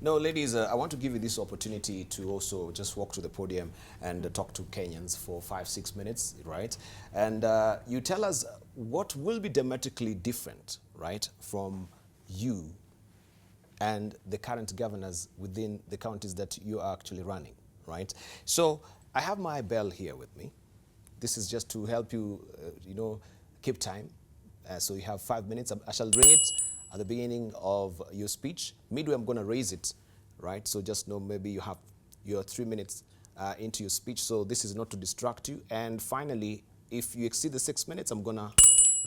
No, ladies, I want to give you this opportunity to also just walk to the podium and talk to Kenyans for 5-6 minutes, right? And you tell us what will be dramatically different, right, from you and the current governors within the counties that you are actually running, right? So I have my bell here with me. This is just to help you, keep time. So you have 5 minutes. I shall ring it at the beginning of your speech. Midway, I'm going to raise it, right? So just know maybe you have your 3 minutes into your speech. So this is not to distract you. And finally, if you exceed the 6 minutes, I'm going to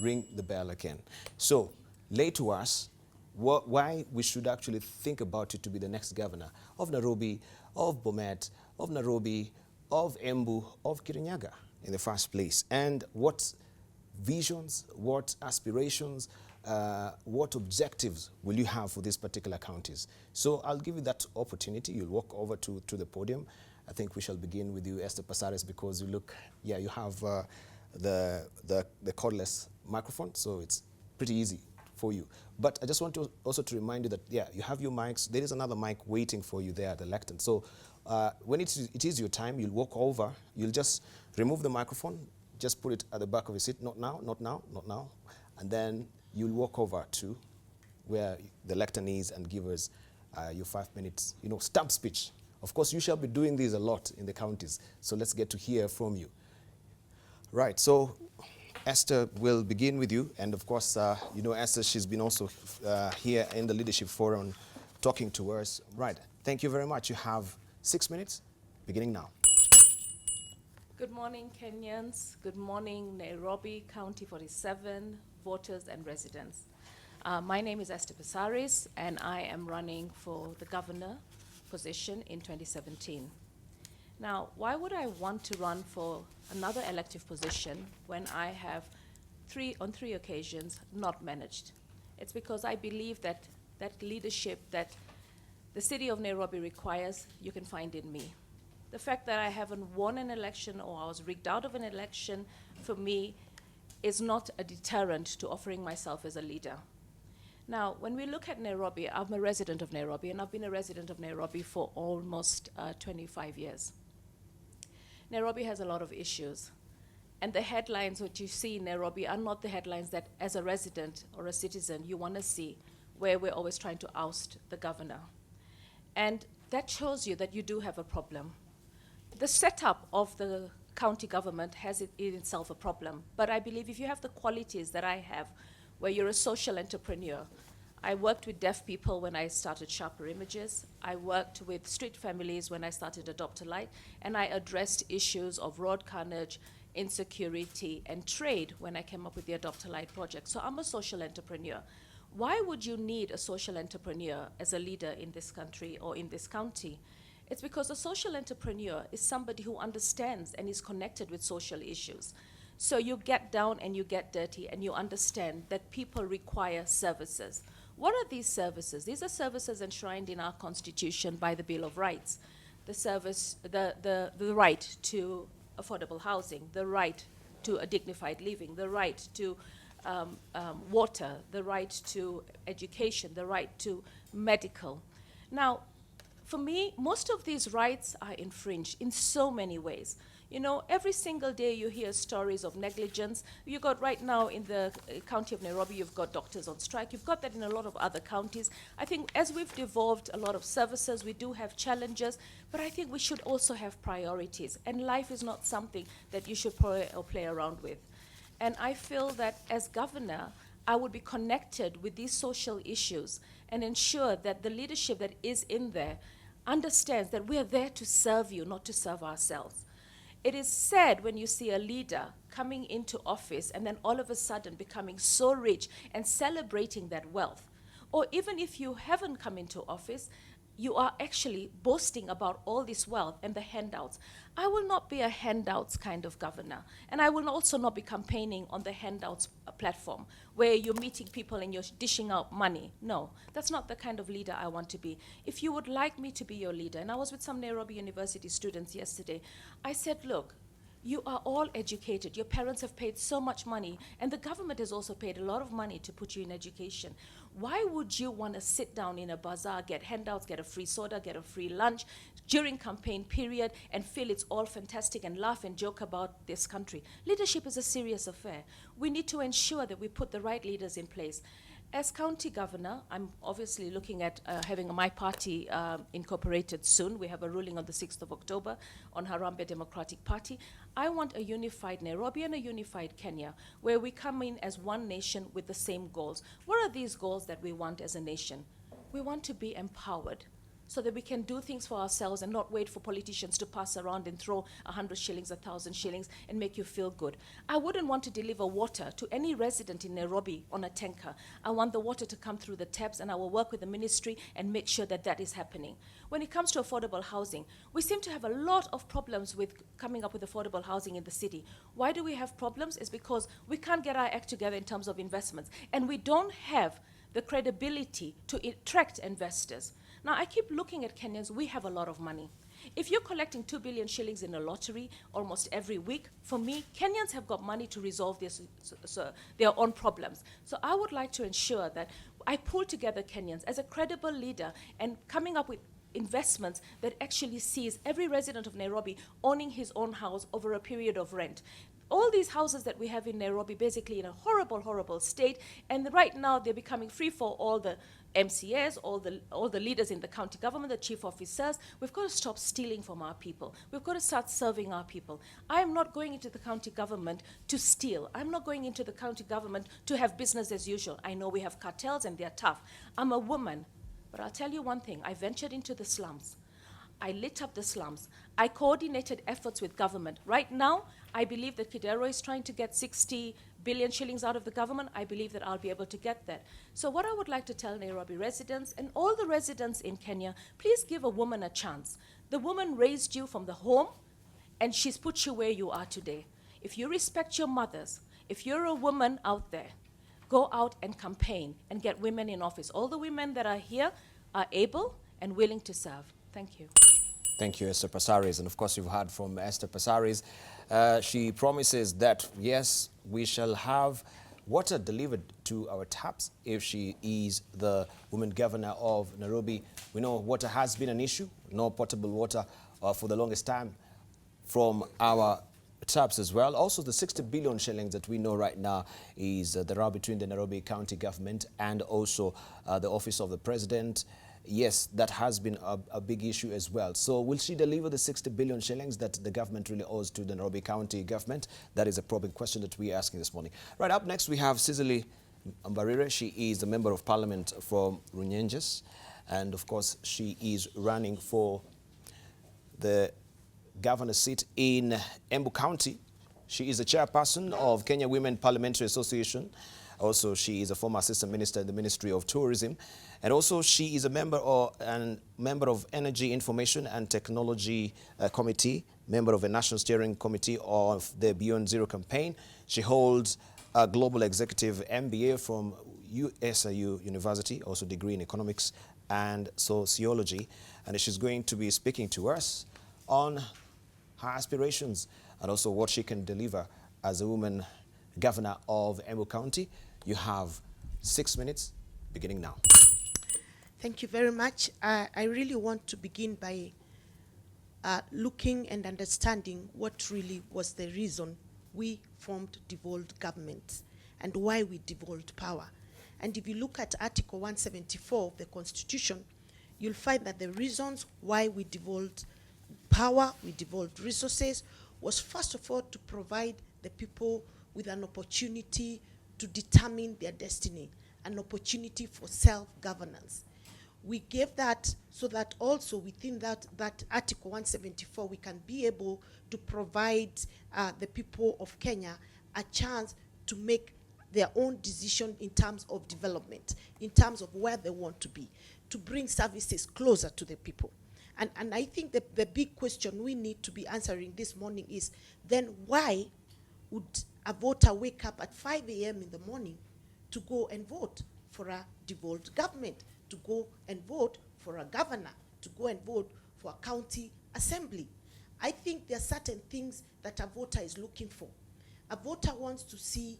ring the bell again. So lay to us why we should actually think about you to be the next governor of Nairobi, of Bomet, of Nairobi, of Embu, of Kirinyaga in the first place. And what visions, what aspirations, what objectives will you have for these particular counties? So I'll give you that opportunity. You'll walk over to the podium. I think we shall begin with you, Esther Passaris, because you look, you have the cordless microphone, so it's pretty easy for you. But I just want to also to remind you that, you have your mics. There is another mic waiting for you there at the lectern. So when it is your time, you'll walk over. You'll just remove the microphone, just put it at the back of your seat. Not now, not now, not now. And then you'll walk over to where the lectern is and give us your 5 minutes, stump speech. Of course, you shall be doing this a lot in the counties. So let's get to hear from you. Right, so Esther will begin with you. And of course, Esther, she's been also here in the Leadership Forum talking to us. Right, thank you very much. You have 6 minutes, beginning now. Good morning, Kenyans. Good morning, Nairobi, County 47, voters and residents. My name is Esther Passaris, and I am running for the governor position in 2017. Now, why would I want to run for another elective position when I have on three occasions not managed? It's because I believe that leadership that the city of Nairobi requires, you can find in me. The fact that I haven't won an election or I was rigged out of an election, for me, is not a deterrent to offering myself as a leader. Now, when we look at Nairobi, I'm a resident of Nairobi, and I've been a resident of Nairobi for almost 25 years. Nairobi has a lot of issues. And the headlines that you see in Nairobi are not the headlines that, as a resident or a citizen, you want to see, where we're always trying to oust the governor. And that shows you that you do have a problem. The setup of the county government has in itself a problem. But I believe if you have the qualities that I have, where you're a social entrepreneur. I worked with deaf people when I started Sharper Images. I worked with street families when I started Adopt a Light. And I addressed issues of road carnage, insecurity, and trade when I came up with the Adopt a Light project. So I'm a social entrepreneur. Why would you need a social entrepreneur as a leader in this country or in this county? It's because a social entrepreneur is somebody who understands and is connected with social issues. So you get down and you get dirty and you understand that people require services. What are these services? These are services enshrined in our Constitution by the Bill of Rights. The right to affordable housing, the right to a dignified living, the right to water, the right to education, the right to medical. Now, for me, most of these rights are infringed in so many ways. Every single day you hear stories of negligence. You got right now in the county of Nairobi, you've got doctors on strike. You've got that in a lot of other counties. I think as we've devolved a lot of services, we do have challenges, but I think we should also have priorities. And life is not something that you should play around with. And I feel that as governor, I would be connected with these social issues and ensure that the leadership that is in there understands that we are there to serve you, not to serve ourselves. It is sad when you see a leader coming into office and then all of a sudden becoming so rich and celebrating that wealth. Or even if you haven't come into office, you are actually boasting about all this wealth and the handouts. I will not be a handouts kind of governor. And I will also not be campaigning on the handouts platform where you're meeting people and you're dishing out money. No, that's not the kind of leader I want to be. If you would like me to be your leader, and I was with some Nairobi University students yesterday, I said, look, You are all educated. Your parents have paid so much money, and the government has also paid a lot of money to put you in education. Why would you want to sit down in a bazaar, get handouts, get a free soda, get a free lunch during campaign period and feel it's all fantastic and laugh and joke about this country? Leadership is a serious affair. We need to ensure that we put the right leaders in place. As county governor, I'm obviously looking at having my party incorporated soon. We have a ruling on the 6th of October on Harambee Democratic Party. I want a unified Nairobi and a unified Kenya, where we come in as one nation with the same goals. What are these goals that we want as a nation? We want to be empowered, so that we can do things for ourselves and not wait for politicians to pass around and throw 100 shillings, 1,000 shillings, and make you feel good. I wouldn't want to deliver water to any resident in Nairobi on a tanker. I want the water to come through the taps, and I will work with the ministry and make sure that that is happening. When it comes to affordable housing, we seem to have a lot of problems with coming up with affordable housing in the city. Why do we have problems? It's because we can't get our act together in terms of investments, and we don't have the credibility to attract investors. Now, I keep looking at Kenyans. We have a lot of money. If you're collecting 2 billion shillings in a lottery almost every week, for me, Kenyans have got money to resolve their own problems. So I would like to ensure that I pull together Kenyans as a credible leader and coming up with investments that actually sees every resident of Nairobi owning his own house over a period of rent. All these houses that we have in Nairobi basically in a horrible, horrible state, and right now they're becoming free for all the MCAs, all the leaders in the county government, the chief officers. We've got to stop stealing from our people. We've got to start serving our people. I am not going into the county government to steal. I'm not going into the county government to have business as usual. I know we have cartels and they're tough. I'm a woman, but I'll tell you one thing. I ventured into the slums. I lit up the slums. I coordinated efforts with government. Right now, I believe that Kidero is trying to get 60 billion shillings out of the government. I believe that I'll be able to get that. So what I would like to tell Nairobi residents and all the residents in Kenya, please give a woman a chance. The woman raised you from the home, and she's put you where you are today. If you respect your mothers, if you're a woman out there, go out and campaign and get women in office. All the women that are here are able and willing to serve. Thank you. Thank you, Esther Passaris. And of course, you've heard from Esther Passaris. She promises that, yes, we shall have water delivered to our taps if she is the woman governor of Nairobi. We know water has been an issue, no potable water for the longest time from our taps as well. Also, the 60 billion shillings that we know right now is the row between the Nairobi County government and also the office of the president. Yes, that has been a big issue as well. So will she deliver the 60 billion shillings that the government really owes to the Nairobi County government? That is a probing question that we are asking this morning. Right, up next we have Cicily Mbarire. She is the Member of Parliament from Runyenjes. And of course, she is running for the governor's seat in Embu County. She is the chairperson of Kenya Women Parliamentary Association. Also, she is a former assistant minister in the Ministry of Tourism. And also, she is a member of Energy, Information and Technology Committee, member of a National Steering Committee of the Beyond Zero campaign. She holds a Global Executive MBA from USIU University, also degree in Economics and Sociology. And she's going to be speaking to us on her aspirations and also what she can deliver as a woman governor of Embu County. You have 6 minutes, beginning now. Thank you very much. I really want to begin by looking and understanding what really was the reason we formed devolved government and why we devolved power. And if you look at Article 174 of the Constitution, you'll find that the reasons why we devolved power, we devolved resources, was first of all to provide the people with an opportunity to determine their destiny, an opportunity for self-governance. We gave that so that also within that Article 174, we can be able to provide the people of Kenya a chance to make their own decision in terms of development, in terms of where they want to be, to bring services closer to the people. And I think the big question we need to be answering this morning is, then why would a voter wake up at 5 a.m. in the morning to go and vote for a devolved government, to go and vote for a governor, to go and vote for a county assembly? I think there are certain things that a voter is looking for. A voter wants to see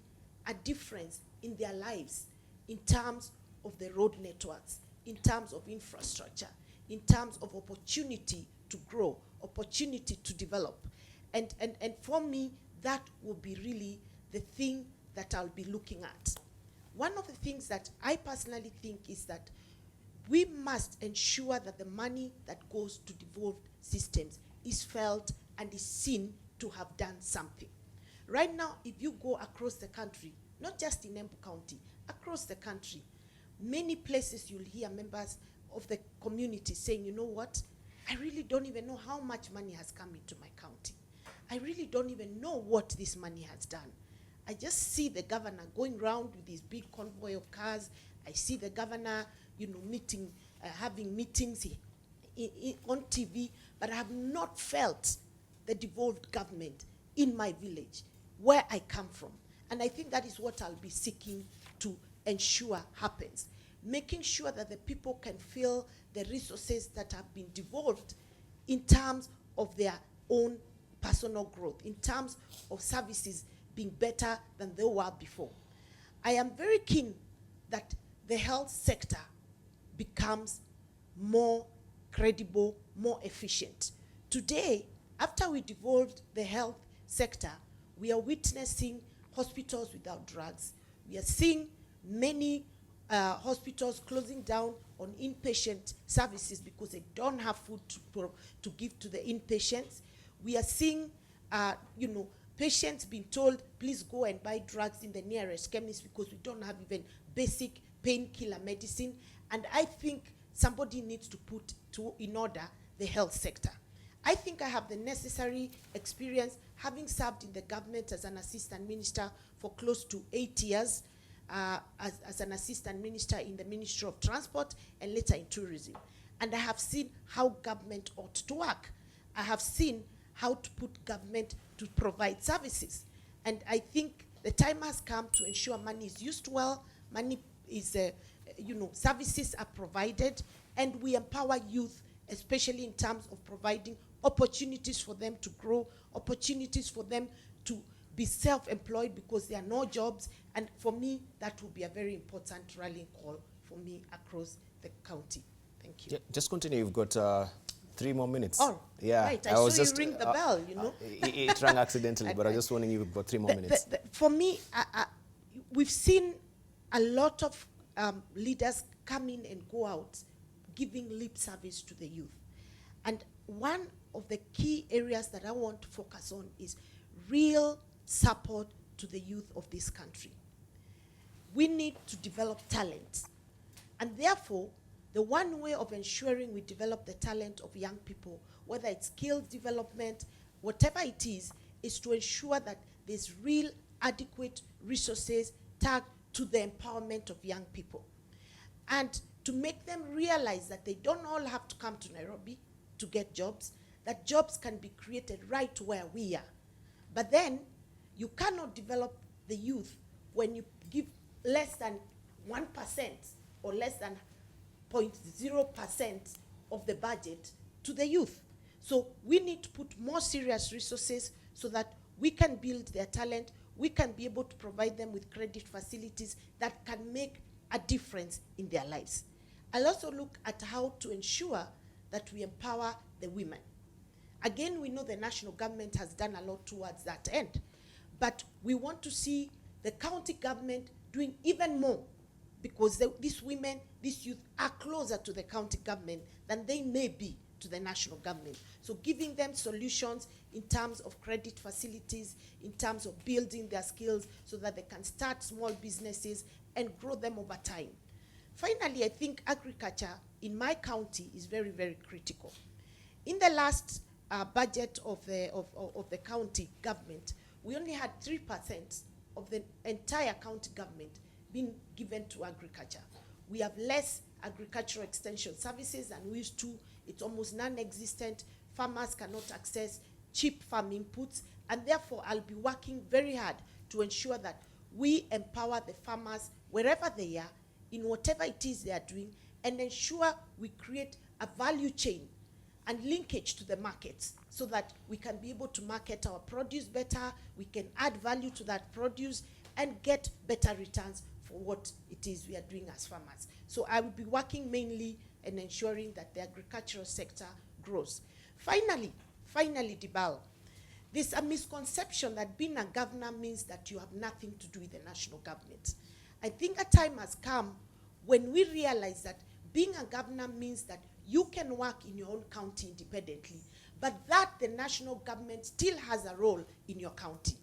a difference in their lives in terms of the road networks, in terms of infrastructure, in terms of opportunity to grow, opportunity to develop. And for me, that will be really the thing that I'll be looking at. One of the things that I personally think is that we must ensure that the money that goes to devolved systems is felt and is seen to have done something. Right now, if you go across the country, not just in Embu County, across the country, many places you'll hear members of the community saying, you know what, I really don't even know how much money has come into my county. I really don't even know what this money has done. I just see the governor going around with this big convoy of cars. I see the governor, having meetings on TV, but I have not felt the devolved government in my village, where I come from. And I think that is what I'll be seeking to ensure happens. Making sure that the people can feel the resources that have been devolved in terms of their own personal growth, in terms of services being better than they were before. I am very keen that the health sector becomes more credible, more efficient. Today, after we devolved the health sector, we are witnessing hospitals without drugs. We are seeing many hospitals closing down on inpatient services because they don't have food to give to the inpatients. We are seeing, patients being told, please go and buy drugs in the nearest chemist because we don't have even basic painkiller medicine. And I think somebody needs to put in order the health sector. I think I have the necessary experience, having served in the government as an assistant minister for close to 8 years, as an assistant minister in the Ministry of Transport and later in tourism. And I have seen how government ought to work. I have seen how to put government to provide services. And I think the time has come to ensure money is used well, money is, services are provided, and we empower youth, especially in terms of providing opportunities for them to grow, opportunities for them to be self-employed because there are no jobs. And for me, that will be a very important rallying call for me across the county. Thank you. Yeah, just continue. You've got 3 more minutes. Oh, yeah. right. I saw you ring the bell, It rang accidentally, but I was just warning you, you've got 3 more minutes. For me, we've seen a lot of leaders come in and go out giving lip service to the youth. And one of the key areas that I want to focus on is real support to the youth of this country. We need to develop talent. And therefore, the one way of ensuring we develop the talent of young people, whether it's skills development, whatever it is to ensure that there's real adequate resources tagged to the empowerment of young people. And to make them realize that they don't all have to come to Nairobi to get jobs, that jobs can be created right where we are. But then, you cannot develop the youth when you give less than 1% or less than 0.0% of the budget to the youth. So we need to put more serious resources so that we can build their talent, we can be able to provide them with credit facilities that can make a difference in their lives. I'll also look at how to ensure that we empower the women. Again, we know the national government has done a lot towards that end, but we want to see the county government doing even more, because these women, these youth are closer to the county government than they may be to the national government. So giving them solutions in terms of credit facilities, in terms of building their skills so that they can start small businesses and grow them over time. Finally, I think agriculture in my county is very, very critical. In the last budget of the county government, we only had 3% of the entire county government being given to agriculture. We have less agricultural extension services than we used to. It's almost non-existent. Farmers cannot access cheap farm inputs, and therefore I'll be working very hard to ensure that we empower the farmers wherever they are, in whatever it is they are doing, and ensure we create a value chain and linkage to the markets so that we can be able to market our produce better, we can add value to that produce, and get better returns for what it is we are doing as farmers. So I will be working mainly and ensuring that the agricultural sector grows. Finally, Debarl, there's a misconception that being a governor means that you have nothing to do with the national government. I think a time has come when we realize that being a governor means that you can work in your own county independently, but that the national government still has a role in your county.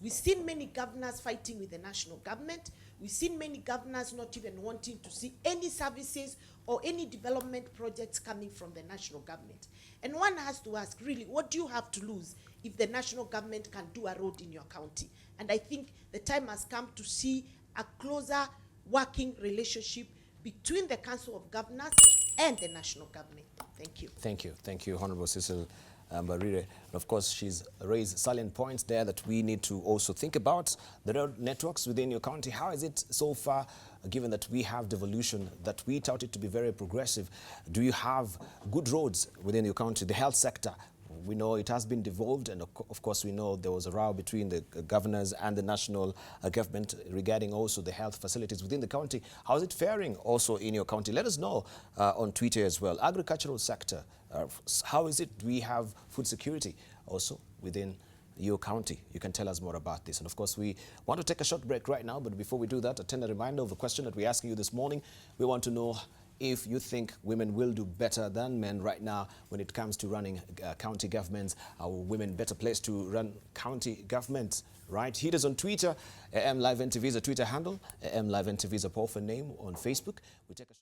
We've seen many governors fighting with the national government. We've seen many governors not even wanting to see any services or any development projects coming from the national government. And one has to ask, really, what do you have to lose if the national government can do a road in your county? And I think the time has come to see a closer working relationship between the Council of Governors and the national government. Thank you. Thank you. Thank you, Honorable Cecily Mbarire. And of course, she's raised salient points there that we need to also think about. The road networks within your county, how is it so far, given that we have devolution, that we touted to be very progressive? Do you have good roads within your county? The health sector, we know it has been devolved, and of course we know there was a row between the governors and the national government regarding also the health facilities within the county. How is it faring also in your county? Let us know on Twitter as well. Agricultural sector, how is it? Do we have food security also within your county? You can tell us more about this. And of course, we want to take a short break right now, but before we do that, a tender reminder of the question that we're asking you this morning. We want to know if you think women will do better than men right now when it comes to running county governments. Are women better placed to run county governments? Right? Hit us on Twitter. Live NTV is a Twitter handle. Live NTV is a powerful name on Facebook. We take a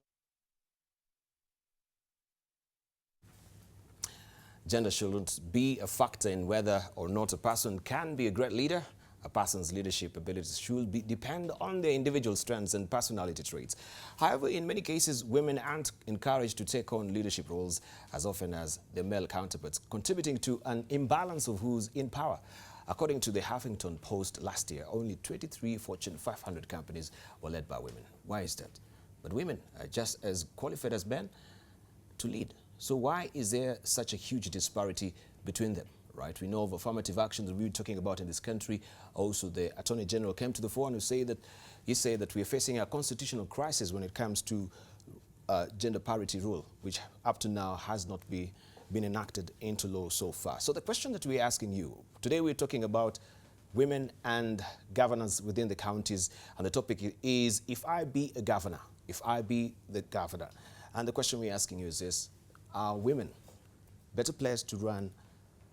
Gender shouldn't be a factor in whether or not a person can be a great leader. A person's leadership abilities should depend on their individual strengths and personality traits. However, in many cases, women aren't encouraged to take on leadership roles as often as their male counterparts, contributing to an imbalance of who's in power. According to the Huffington Post last year, only 23 Fortune 500 companies were led by women. Why is that? But women are just as qualified as men to lead. So why is there such a huge disparity between them? Right, we know of affirmative action that we're talking about in this country. Also, the Attorney General came to the fore and said that we're facing a constitutional crisis when it comes to gender parity rule, which up to now has not been enacted into law so far. So the question that we're asking you, today we're talking about women and governance within the counties, and the topic is, if I be a governor, if I be the governor. And the question we're asking you is this: are women better placed to run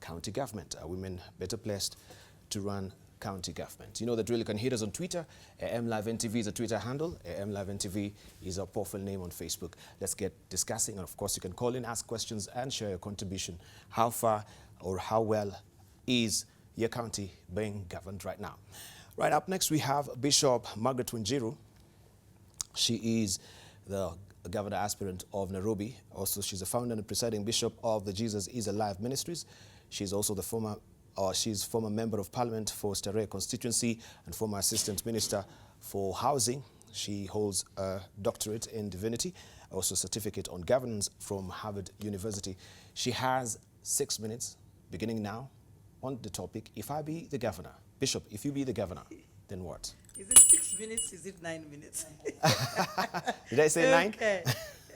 county government? Are women better placed to run county government? You know that really you can hit us on Twitter. Live NTV is a Twitter handle. Live NTV is our profile name on Facebook. Let's get discussing. And of course, you can call in, ask questions, and share your contribution. How far or how well is your county being governed right now? Right up next, we have Bishop Margaret Wanjiru. She is the governor aspirant of Nairobi. Also, she's the founder and presiding bishop of the Jesus is Alive Ministries. She's also the former member of parliament for Starehe constituency and former assistant minister for housing. She holds a doctorate in divinity, also a certificate on governance from Harvard University. She has 6 minutes, beginning now, on the topic, if I be the governor. Bishop, if you be the governor, then what? Is it 6 minutes? Is it 9 minutes? Did I say 9? Okay.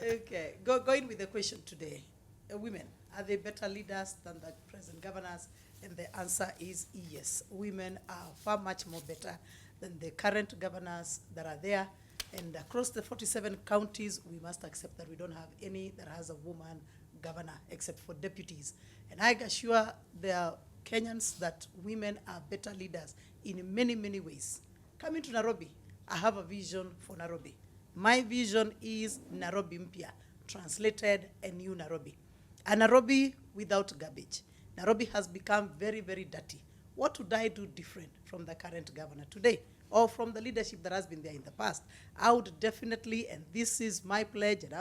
Okay. Going with the question today. Women, are they better leaders than the present governors? And the answer is yes. Women are far much more better than the current governors that are there. And across the 47 counties, we must accept that we don't have any that has a woman governor except for deputies. And I assure the Kenyans that women are better leaders in many, many ways. Coming to Nairobi, I have a vision for Nairobi. My vision is Nairobi Mpya, translated a new Nairobi. A Nairobi without garbage. Nairobi has become very, very dirty. What would I do different from the current governor today, or from the leadership that has been there in the past? I would definitely, and this is my pledge, and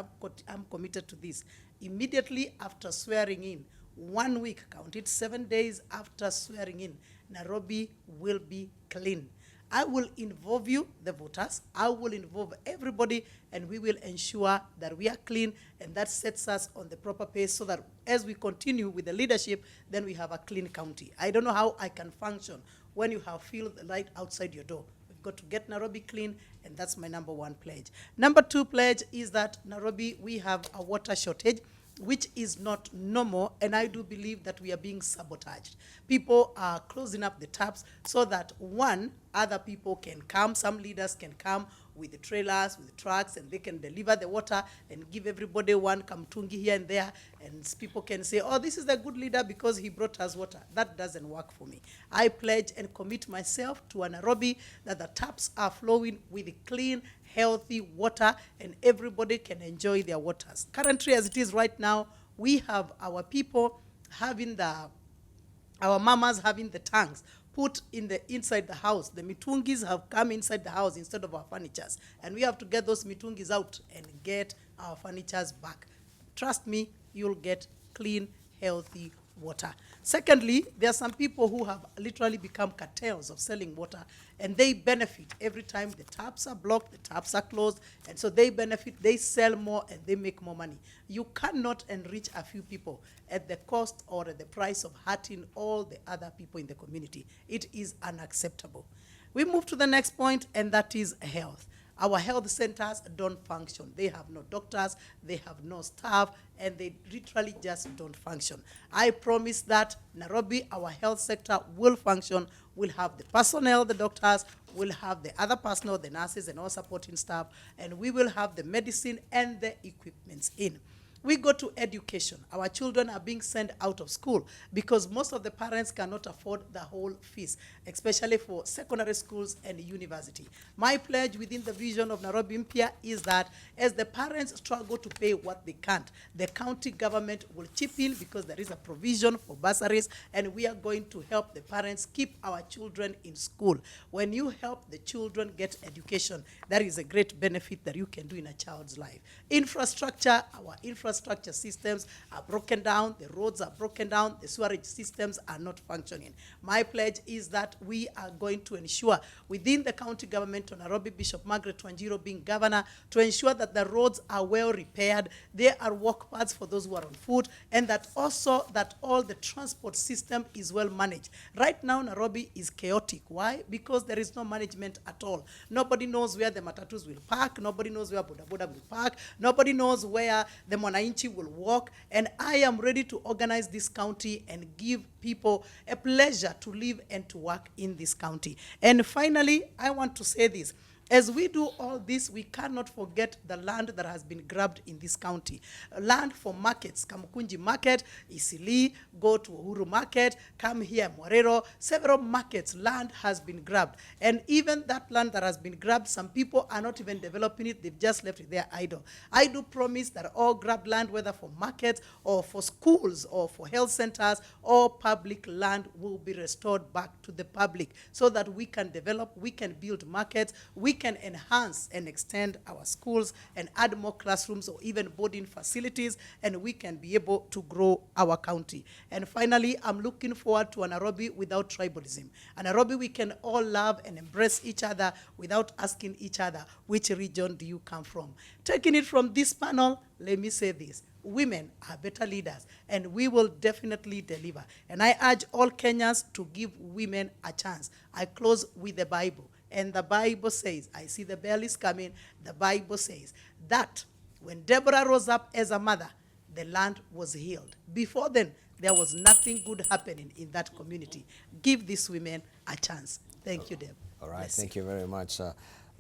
I'm committed to this, immediately after swearing in, 1 week, count it 7 days after swearing in, Nairobi will be clean. I will involve you, the voters. I will involve everybody, and we will ensure that we are clean, and that sets us on the proper pace so that as we continue with the leadership, then we have a clean county. I don't know how I can function when you have field right outside your door. We've got to get Nairobi clean, and that's my number one pledge. Number two pledge is that Nairobi, we have a water shortage, which is not normal, and I do believe that we are being sabotaged. People are closing up the taps so that, one, other people can come, some leaders can come with the trailers, with the trucks, and they can deliver the water and give everybody one kamtungi here and there, and people can say, oh, this is the good leader because he brought us water. That doesn't work for me. I pledge and commit myself to a Nairobi that the taps are flowing with clean, healthy water, and everybody can enjoy their waters. Currently, as it is right now, we have our people having our mamas having the tanks put inside the house. The mitungis have come inside the house instead of our furnitures, and we have to get those mitungis out and get our furnitures back. Trust me, you'll get clean, healthy water. Secondly, there are some people who have literally become cartels of selling water, and they benefit every time the taps are blocked, the taps are closed, and so they benefit, they sell more, and they make more money. You cannot enrich a few people at the cost or at the price of hurting all the other people in the community. It is unacceptable. We move to the next point, and that is health. Our health centers don't function. They have no doctors, they have no staff, and they literally just don't function. I promise that Nairobi, our health sector will function. We'll have the personnel, the doctors, we'll have the other personnel, the nurses and all supporting staff, and we will have the medicine and the equipments in. We go to education. Our children are being sent out of school because most of the parents cannot afford the whole fees, especially for secondary schools and university. My pledge within the vision of Nairobi Mpya is that as the parents struggle to pay what they can't, the county government will chip in because there is a provision for bursaries, and we are going to help the parents keep our children in school. When you help the children get education, that is a great benefit that you can do in a child's life. Infrastructure, our infrastructure systems are broken down, the roads are broken down, the sewerage systems are not functioning. My pledge is that we are going to ensure within the county government of Nairobi, Bishop Margaret Wanjiru being governor, to ensure that the roads are well repaired, there are walk paths for those who are on foot, and that also that all the transport system is well managed. Right now, Nairobi is chaotic. Why? Because there is no management at all. Nobody knows where the matatus will park, nobody knows where boda boda will park, nobody knows where the mwananchi will walk, and I am ready to organize this county and give people a pleasure to live and to work in this county. And finally, I want to say this. As we do all this, we cannot forget the land that has been grabbed in this county. Land for markets, Kamukunji Market, Cicily, go to Uhuru Market, come here, Morero, several markets, land has been grabbed. And even that land that has been grabbed, some people are not even developing it, they've just left it there idle. I do promise that all grabbed land, whether for markets or for schools or for health centers, all public land will be restored back to the public so that we can develop, we can build markets, we can enhance and extend our schools and add more classrooms or even boarding facilities, and we can be able to grow our county. And finally, I'm looking forward to a Nairobi without tribalism. A Nairobi we can all love and embrace each other without asking each other, which region do you come from? Taking it from this panel, let me say this. Women are better leaders, and we will definitely deliver. And I urge all Kenyans to give women a chance. I close with the Bible. And the Bible says, I see the bell is coming, the Bible says that when Deborah rose up as a mother, the land was healed. Before then, there was nothing good happening in that community. Give these women a chance. Thank you, Deb. All right, thank you very much,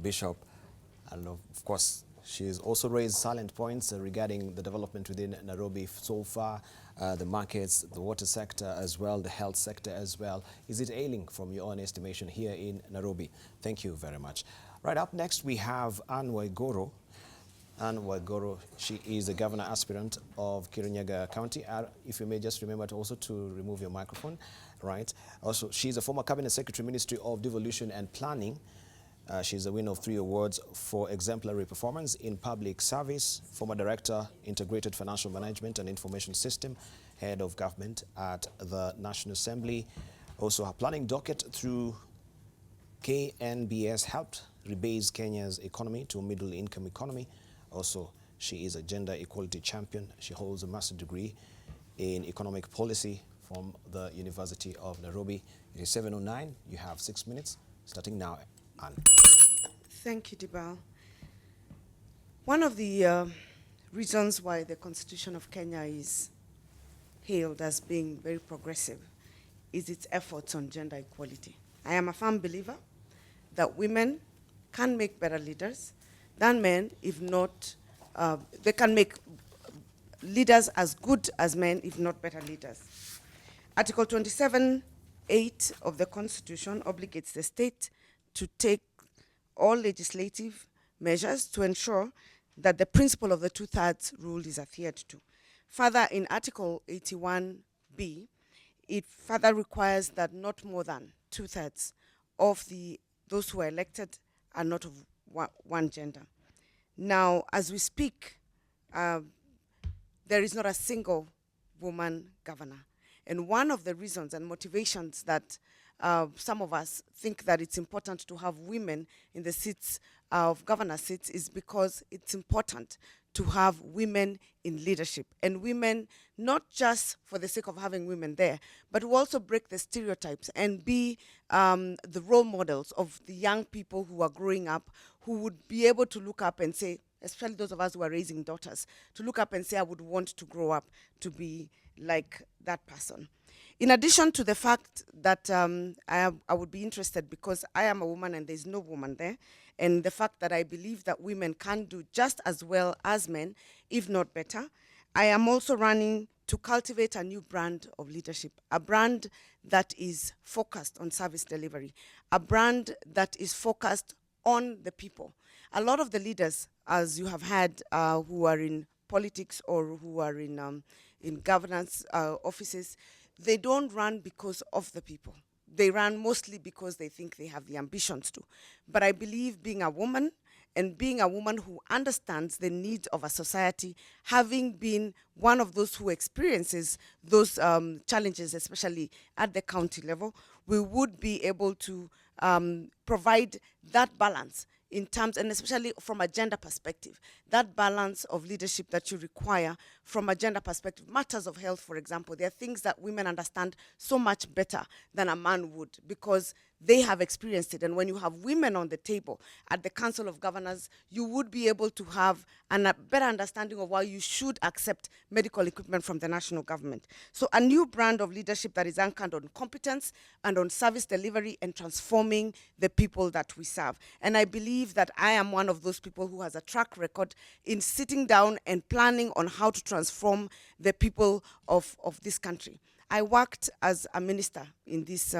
Bishop. And of course, she's also raised salient points regarding the development within Nairobi so far, the markets, the water sector as well, the health sector as well. Is it ailing from your own estimation here in Nairobi? Thank you very much. Right, up next we have Anne Waiguru. Anne Waiguru, she is the governor aspirant of Kirinyaga County. If you may just remember to also to remove your microphone, right? Also, she's a former cabinet secretary, Ministry of Devolution and Planning. She's a winner of 3 awards for exemplary performance in public service, former director, Integrated Financial Management and Information System, head of government at the National Assembly. Also her planning docket through KNBS helped rebase Kenya's economy to a middle-income economy. Also, she is a gender equality champion. She holds a master's degree in economic policy from the University of Nairobi. It is 7:09. You have 6 minutes, starting now. Anne. Thank you, Debarl. One of the reasons why the Constitution of Kenya is hailed as being very progressive is its efforts on gender equality. I am a firm believer that women can make better leaders than men, if not, they can make leaders as good as men, if not better leaders. Article 27(8) of the Constitution obligates the state to take all legislative measures to ensure that the principle of the two-thirds rule is adhered to. Further, in Article 81(b), it further requires that not more than two-thirds of those who are elected are not of one gender. Now, as we speak, there is not a single woman governor. And one of the reasons and motivations that some of us think that it's important to have women in the seats of governor seats is because it's important to have women in leadership, and women not just for the sake of having women there, but to also break the stereotypes and be the role models of the young people who are growing up, who would be able to look up and say, especially those of us who are raising daughters, to look up and say, I would want to grow up to be like that person. In addition to the fact that I would be interested, because I am a woman and there's no woman there, and the fact that I believe that women can do just as well as men, if not better, I am also running to cultivate a new brand of leadership, a brand that is focused on service delivery, a brand that is focused on the people. A lot of the leaders, as you have had, who are in politics or who are in governance offices, they don't run because of the people. They run mostly because they think they have the ambitions to. But I believe being a woman, and being a woman who understands the needs of a society, having been one of those who experiences those challenges, especially at the county level, we would be able to provide that balance in terms, and especially from a gender perspective, that balance of leadership that you require from a gender perspective. Matters of health, for example, there are things that women understand so much better than a man would because they have experienced it. And when you have women on the table at the Council of Governors, you would be able to have a better understanding of why you should accept medical equipment from the national government. So a new brand of leadership that is anchored on competence and on service delivery and transforming the people that we serve. And I believe that I am one of those people who has a track record in sitting down and planning on how to transform the people of this country. I worked as a minister in this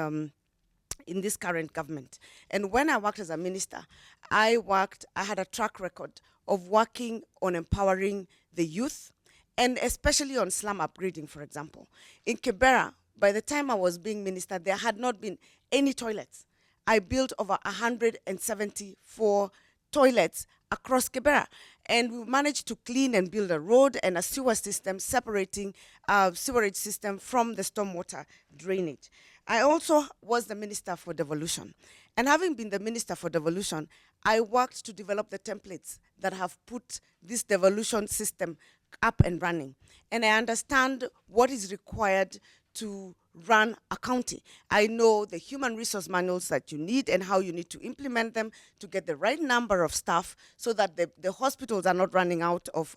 current government. And when I worked as a minister, I had a track record of working on empowering the youth, and especially on slum upgrading, for example. In Kibera, by the time I was being minister, there had not been any toilets. I built over 174 toilets across Kibera. And we managed to clean and build a road and a sewer system separating sewerage system from the stormwater drainage. I also was the Minister for Devolution. And having been the Minister for Devolution, I worked to develop the templates that have put this devolution system up and running. And I understand what is required to run a county. I know the human resource manuals that you need and how you need to implement them to get the right number of staff so that the hospitals are not running out of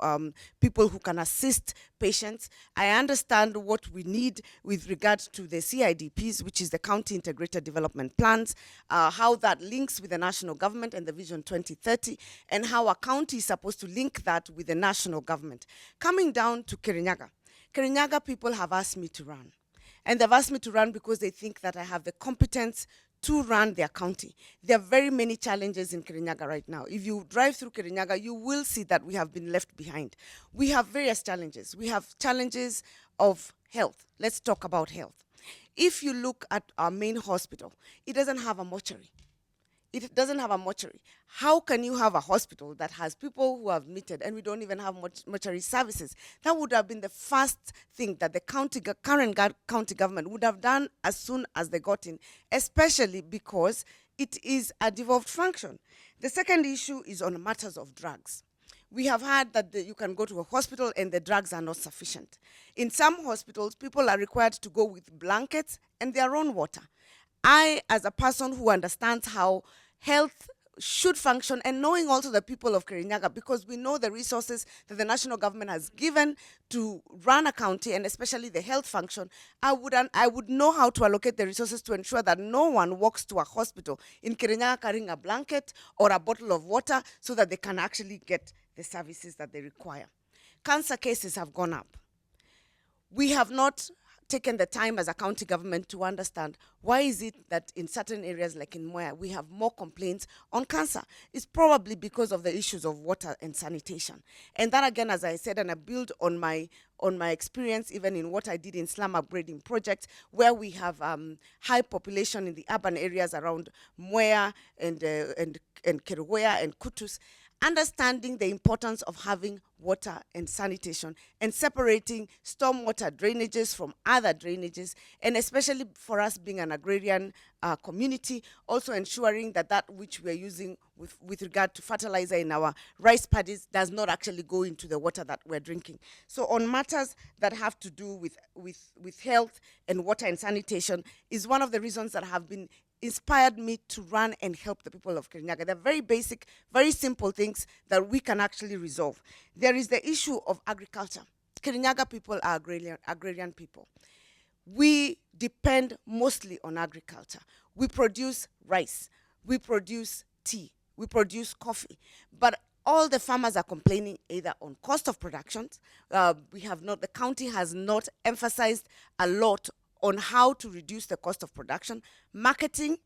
people who can assist patients. I understand what we need with regards to the CIDPs, which is the County Integrated Development Plans, how that links with the national government and the Vision 2030, and how a county is supposed to link that with the national government. Coming down to Kirinyaga people have asked me to run. And they've asked me to run because they think that I have the competence to run their county. There are very many challenges in Kirinyaga right now. If you drive through Kirinyaga, you will see that we have been left behind. We have various challenges. We have challenges of health. Let's talk about health. If you look at our main hospital, it doesn't have a mortuary. It doesn't have a mortuary. How can you have a hospital that has people who have admitted and we don't even have mortuary services? That would have been the first thing that the current county government would have done as soon as they got in, especially because it is a devolved function. The second issue is on matters of drugs. We have heard that you can go to a hospital and the drugs are not sufficient. In some hospitals, people are required to go with blankets and their own water. I, as a person who understands how health should function, and knowing also the people of Kirinyaga, because we know the resources that the national government has given to run a county, and especially the health function, I would know how to allocate the resources to ensure that no one walks to a hospital in Kirinyaga carrying a blanket or a bottle of water so that they can actually get the services that they require. Cancer cases have gone up. We have not taken the time as a county government to understand why is it that in certain areas like in Mwea, we have more complaints on cancer. It's probably because of the issues of water and sanitation. And that again, as I said, and I build on my experience even in what I did in slum upgrading project, where we have high population in the urban areas around Mwea and Keruwea and Kutus, understanding the importance of having water and sanitation and separating stormwater drainages from other drainages, and especially for us being an agrarian community, also ensuring that that which we are using with regard to fertilizer in our rice paddies does not actually go into the water that we're drinking. So on matters that have to do with health and water and sanitation is one of the reasons that have been inspired me to run and help the people of Kirinyaga. They're very basic, very simple things that we can actually resolve. There is the issue of agriculture. Kirinyaga people are agrarian people. We depend mostly on agriculture. We produce rice, we produce tea, we produce coffee, but all the farmers are complaining either on cost of production. The county has not emphasized a lot on how to reduce the cost of production. Marketing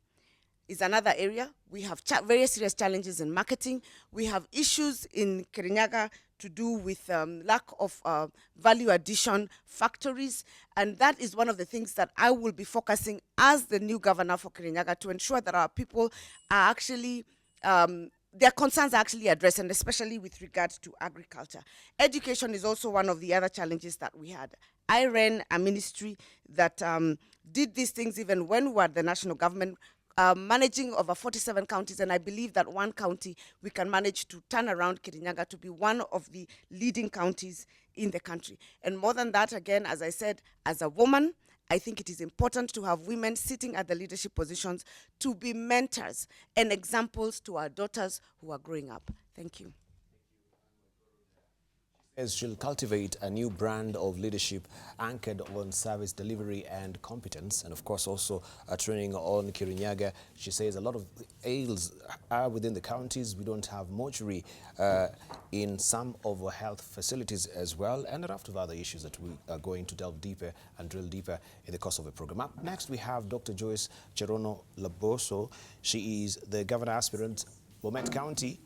is another area. We have very serious challenges in marketing. We have issues in Kirinyaga to do with lack of value addition factories. And that is one of the things that I will be focusing as the new governor for Kirinyaga, to ensure that our people are actually their concerns are actually addressed, and especially with regard to agriculture. Education is also one of the other challenges that we had. I ran a ministry that did these things even when we were the national government, managing over 47 counties, and I believe that one county we can manage to turn around Kirinyaga to be one of the leading counties in the country. And more than that, again, as I said, as a woman, I think it is important to have women sitting at the leadership positions to be mentors and examples to our daughters who are growing up. Thank you. As she'll cultivate a new brand of leadership anchored on service delivery and competence, and of course also training on Kirinyaga. She says a lot of ails are within the counties. We don't have mortuary in some of our health facilities as well, and a raft of other issues that we are going to delve deeper and drill deeper in the course of the program. Up next, we have Dr. Joyce Laboso. She is the governor aspirant, Bomet County,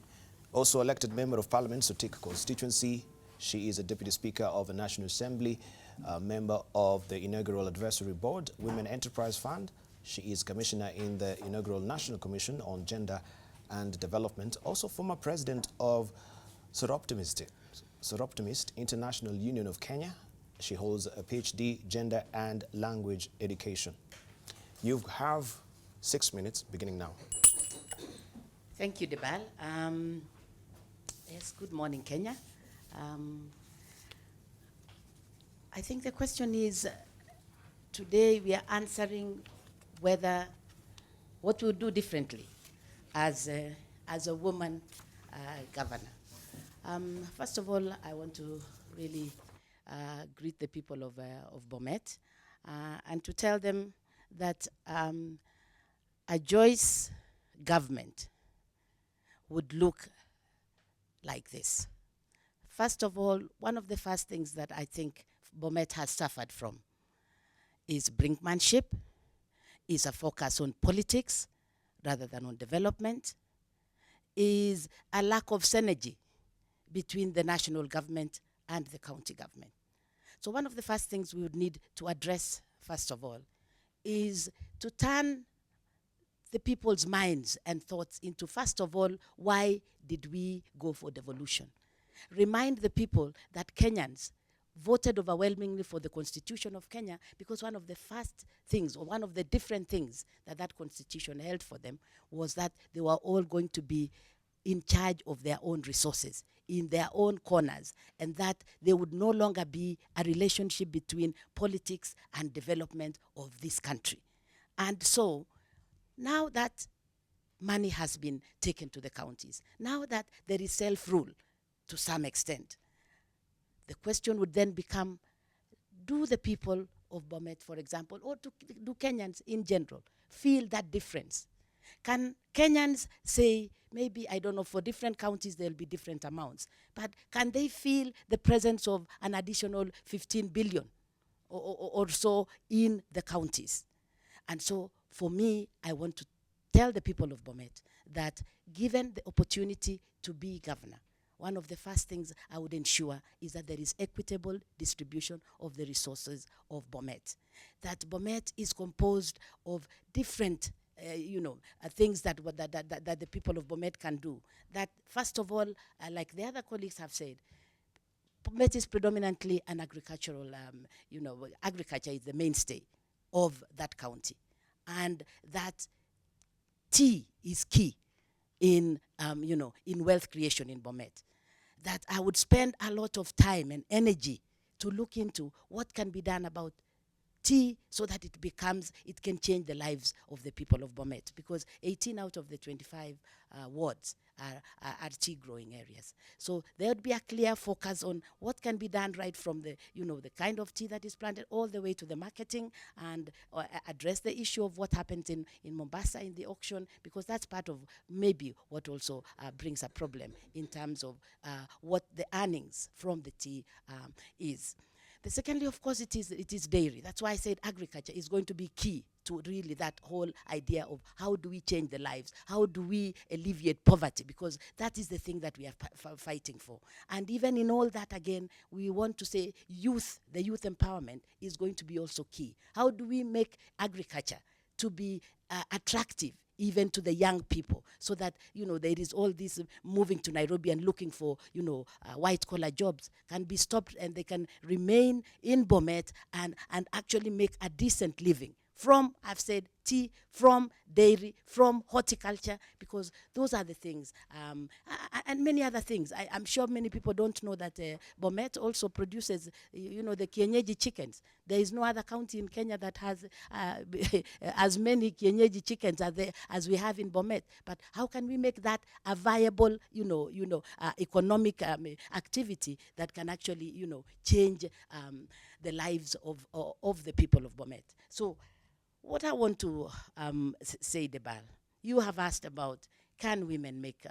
also elected member of parliament, Sotik constituency. She is a Deputy Speaker of the National Assembly, member of the Inaugural Advisory Board, Women Enterprise Fund. She is Commissioner in the Inaugural National Commission on Gender and Development, also former President of Soroptimist International Union of Kenya. She holds a PhD, Gender and Language Education. You have 6 minutes, beginning now. Thank you, Debarl. Yes, good morning, Kenya. I think the question is, today we are answering what we'll do differently as a woman governor. First of all, I want to really greet the people of Bomet and to tell them that a Joyce government would look like this. First of all, one of the first things that I think Bomet has suffered from is brinkmanship, is a focus on politics rather than on development, is a lack of synergy between the national government and the county government. So one of the first things we would need to address, first of all, is to turn the people's minds and thoughts into, first of all, why did we go for devolution? Remind the people that Kenyans voted overwhelmingly for the Constitution of Kenya because one of the first things, or one of the different things that that Constitution held for them was that they were all going to be in charge of their own resources, in their own corners, and that there would no longer be a relationship between politics and development of this country. And so, now that money has been taken to the counties, now that there is self-rule to some extent, the question would then become, do the people of Bomet, for example, or do Kenyans in general feel that difference? Can Kenyans say, maybe, I don't know, for different counties there'll be different amounts, but can they feel the presence of an additional 15 billion or so in the counties? And so, for me, I want to tell the people of Bomet that given the opportunity to be governor, one of the first things I would ensure is that there is equitable distribution of the resources of Bomet. That Bomet is composed of different things that the people of Bomet can do. That, first of all, like the other colleagues have said, Bomet is predominantly an agricultural, agriculture is the mainstay of that county. And that tea is key in wealth creation in Bomet. That I would spend a lot of time and energy to look into what can be done about tea so that it can change the lives of the people of Bomet, because 18 out of the 25 wards are tea growing areas. So there would be a clear focus on what can be done right from the kind of tea that is planted all the way to the marketing, and address the issue of what happens in Mombasa in the auction, because that's part of maybe what also brings a problem in terms of what the earnings from the tea is. The secondly, of course, it is dairy. That's why I said agriculture is going to be key to really that whole idea of how do we change the lives, how do we alleviate poverty, because that is the thing that we are fighting for. And even in all that, again, we want to say the youth empowerment is going to be also key. How do we make agriculture to be attractive even to the young people, so that, there is all this moving to Nairobi and looking for, white-collar jobs can be stopped, and they can remain in Bomet and actually make a decent living from, I've said, tea, from dairy, from horticulture, because those are the things, and many other things. I'm sure many people don't know that Bomet also produces, the kienyeji chickens. There is no other county in Kenya that has as many kienyeji chickens as we have in Bomet. But how can we make that a viable, economic activity that can actually, change the lives of the people of Bomet? So, what I want to say, Debarl, you have asked about, can women make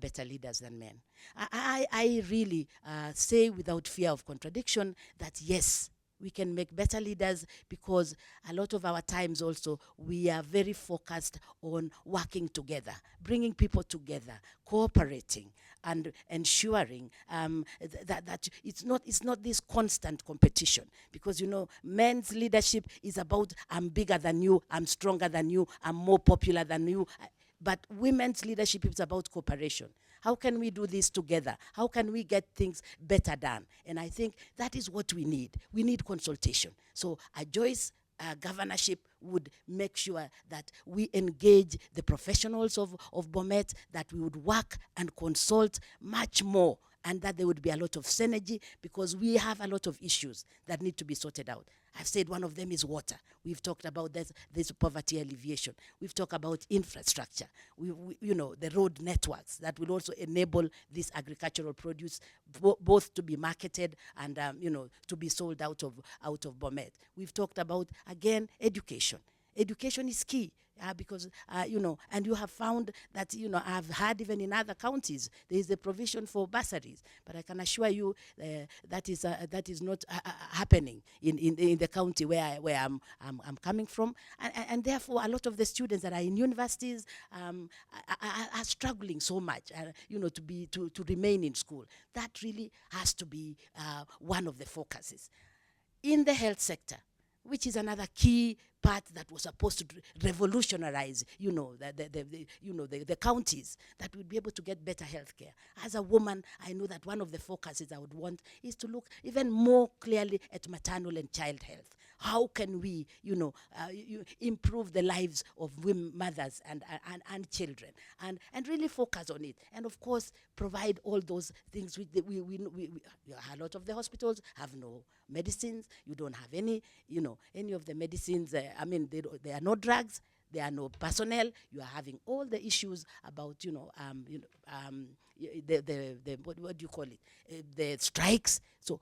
better leaders than men? I really say without fear of contradiction that yes, we can make better leaders, because a lot of our times also we are very focused on working together, bringing people together, cooperating, and ensuring that it's not this constant competition. Because, men's leadership is about, I'm bigger than you, I'm stronger than you, I'm more popular than you. But women's leadership is about cooperation. How can we do this together? How can we get things better done? And I think that is what we need. We need consultation. So a Joyce governorship would make sure that we engage the professionals of Bomet, that we would work and consult much more, and that there would be a lot of synergy, because we have a lot of issues that need to be sorted out. I've said one of them is water. We've talked about this poverty alleviation. We've talked about infrastructure. The road networks that will also enable this agricultural produce both to be marketed and to be sold out of Bomet. We've talked about, again, education. Education is key. Because, and you have found that, I've heard even in other counties, there is a provision for bursaries. But I can assure you that is not happening in the county where I'm coming from. And therefore, a lot of the students that are in universities are struggling so much, to remain in school. That really has to be one of the focuses. In the health sector, which is another key part that was supposed to revolutionize, the counties, that would be able to get better health care. As a woman, I know that one of the focuses I would want is to look even more clearly at maternal and child health. How can we, improve the lives of women, mothers and children, and really focus on it, and of course provide all those things. A lot of the hospitals have no medicines. You don't have any of the medicines. There are no drugs. There are no personnel. You are having all the issues about what do you call it? The strikes. So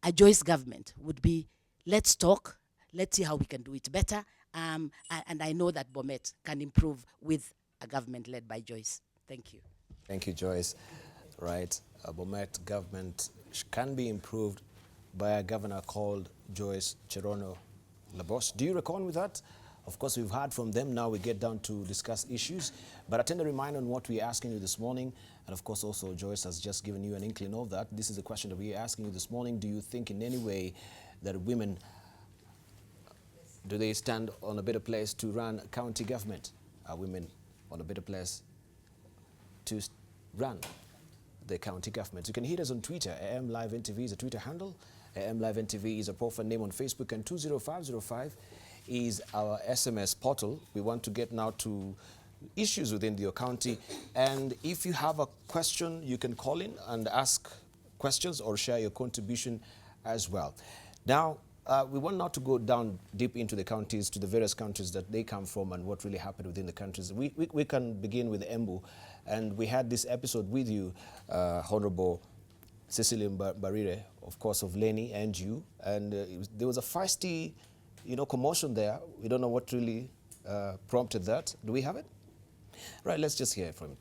a Joyce government would be, let's talk. Let's see how we can do it better. And I know that Bomet can improve with a government led by Joyce. Thank you. Thank you, Joyce. Right, a Bomet government can be improved by a governor called Joyce Laboso. Do you reckon with that? Of course, we've heard from them. Now we get down to discuss issues. But attend a reminder on what we're asking you this morning. And of course, also Joyce has just given you an inkling of that. This is the question that we're asking you this morning. Do you think in any way that women, do they stand on a better place to run county government? Are women on a better place to run the county government? You can hit us on Twitter. AM Live NTV is a Twitter handle. AM Live NTV is a profile name on Facebook, and 20505 is our SMS portal. We want to get now to issues within your county, and if you have a question, you can call in and ask questions or share your contribution as well. Now, we want now to go down deep into the counties, to the various countries that they come from and what really happened within the countries. We can begin with Embu, and we had this episode with you, Honorable Cecily Mbarire, of course, of Leni and you, and there was a feisty, commotion there. We don't know what really prompted that. Do we have it? Right, let's just hear it from him.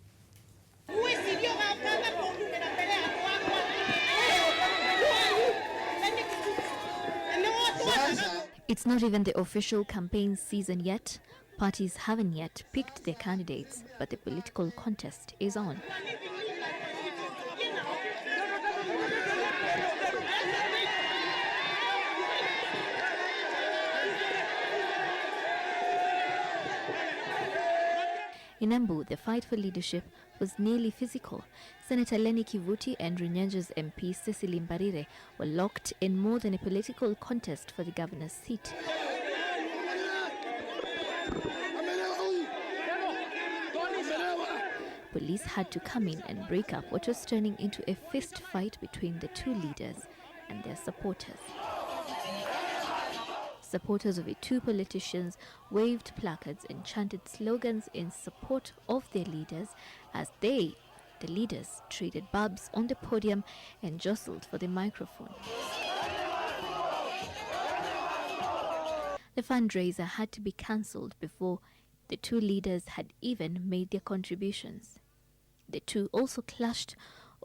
It's not even the official campaign season yet. Parties haven't yet picked their candidates, but the political contest is on. In Embu, the fight for leadership was nearly physical. Senator Leni Kivuti and Runyenjes MP Cecily Mbarire were locked in more than a political contest for the governor's seat. Police had to come in and break up what was turning into a fist fight between the two leaders and their supporters. Supporters of the two politicians waved placards and chanted slogans in support of their leaders as they, the leaders, traded barbs on the podium and jostled for the microphone. The fundraiser had to be cancelled before the two leaders had even made their contributions. The two also clashed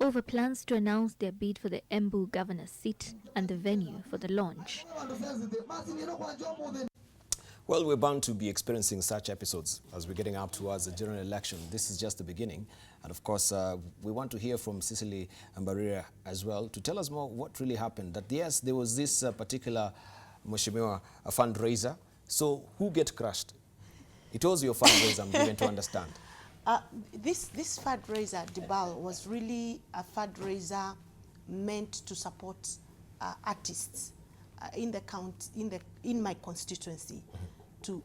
over plans to announce their bid for the Embu governor's seat and the venue for the launch. Well, we're bound to be experiencing such episodes as we're getting up towards the general election. This is just the beginning. And of course, we want to hear from Cecily Mbarire as well to tell us more what really happened. That yes, there was this particular Mheshimiwa fundraiser. So who get crushed? It was your fundraiser, I'm given to understand. This fundraiser, Debarl, was really a fundraiser meant to support artists in the county, in my constituency, to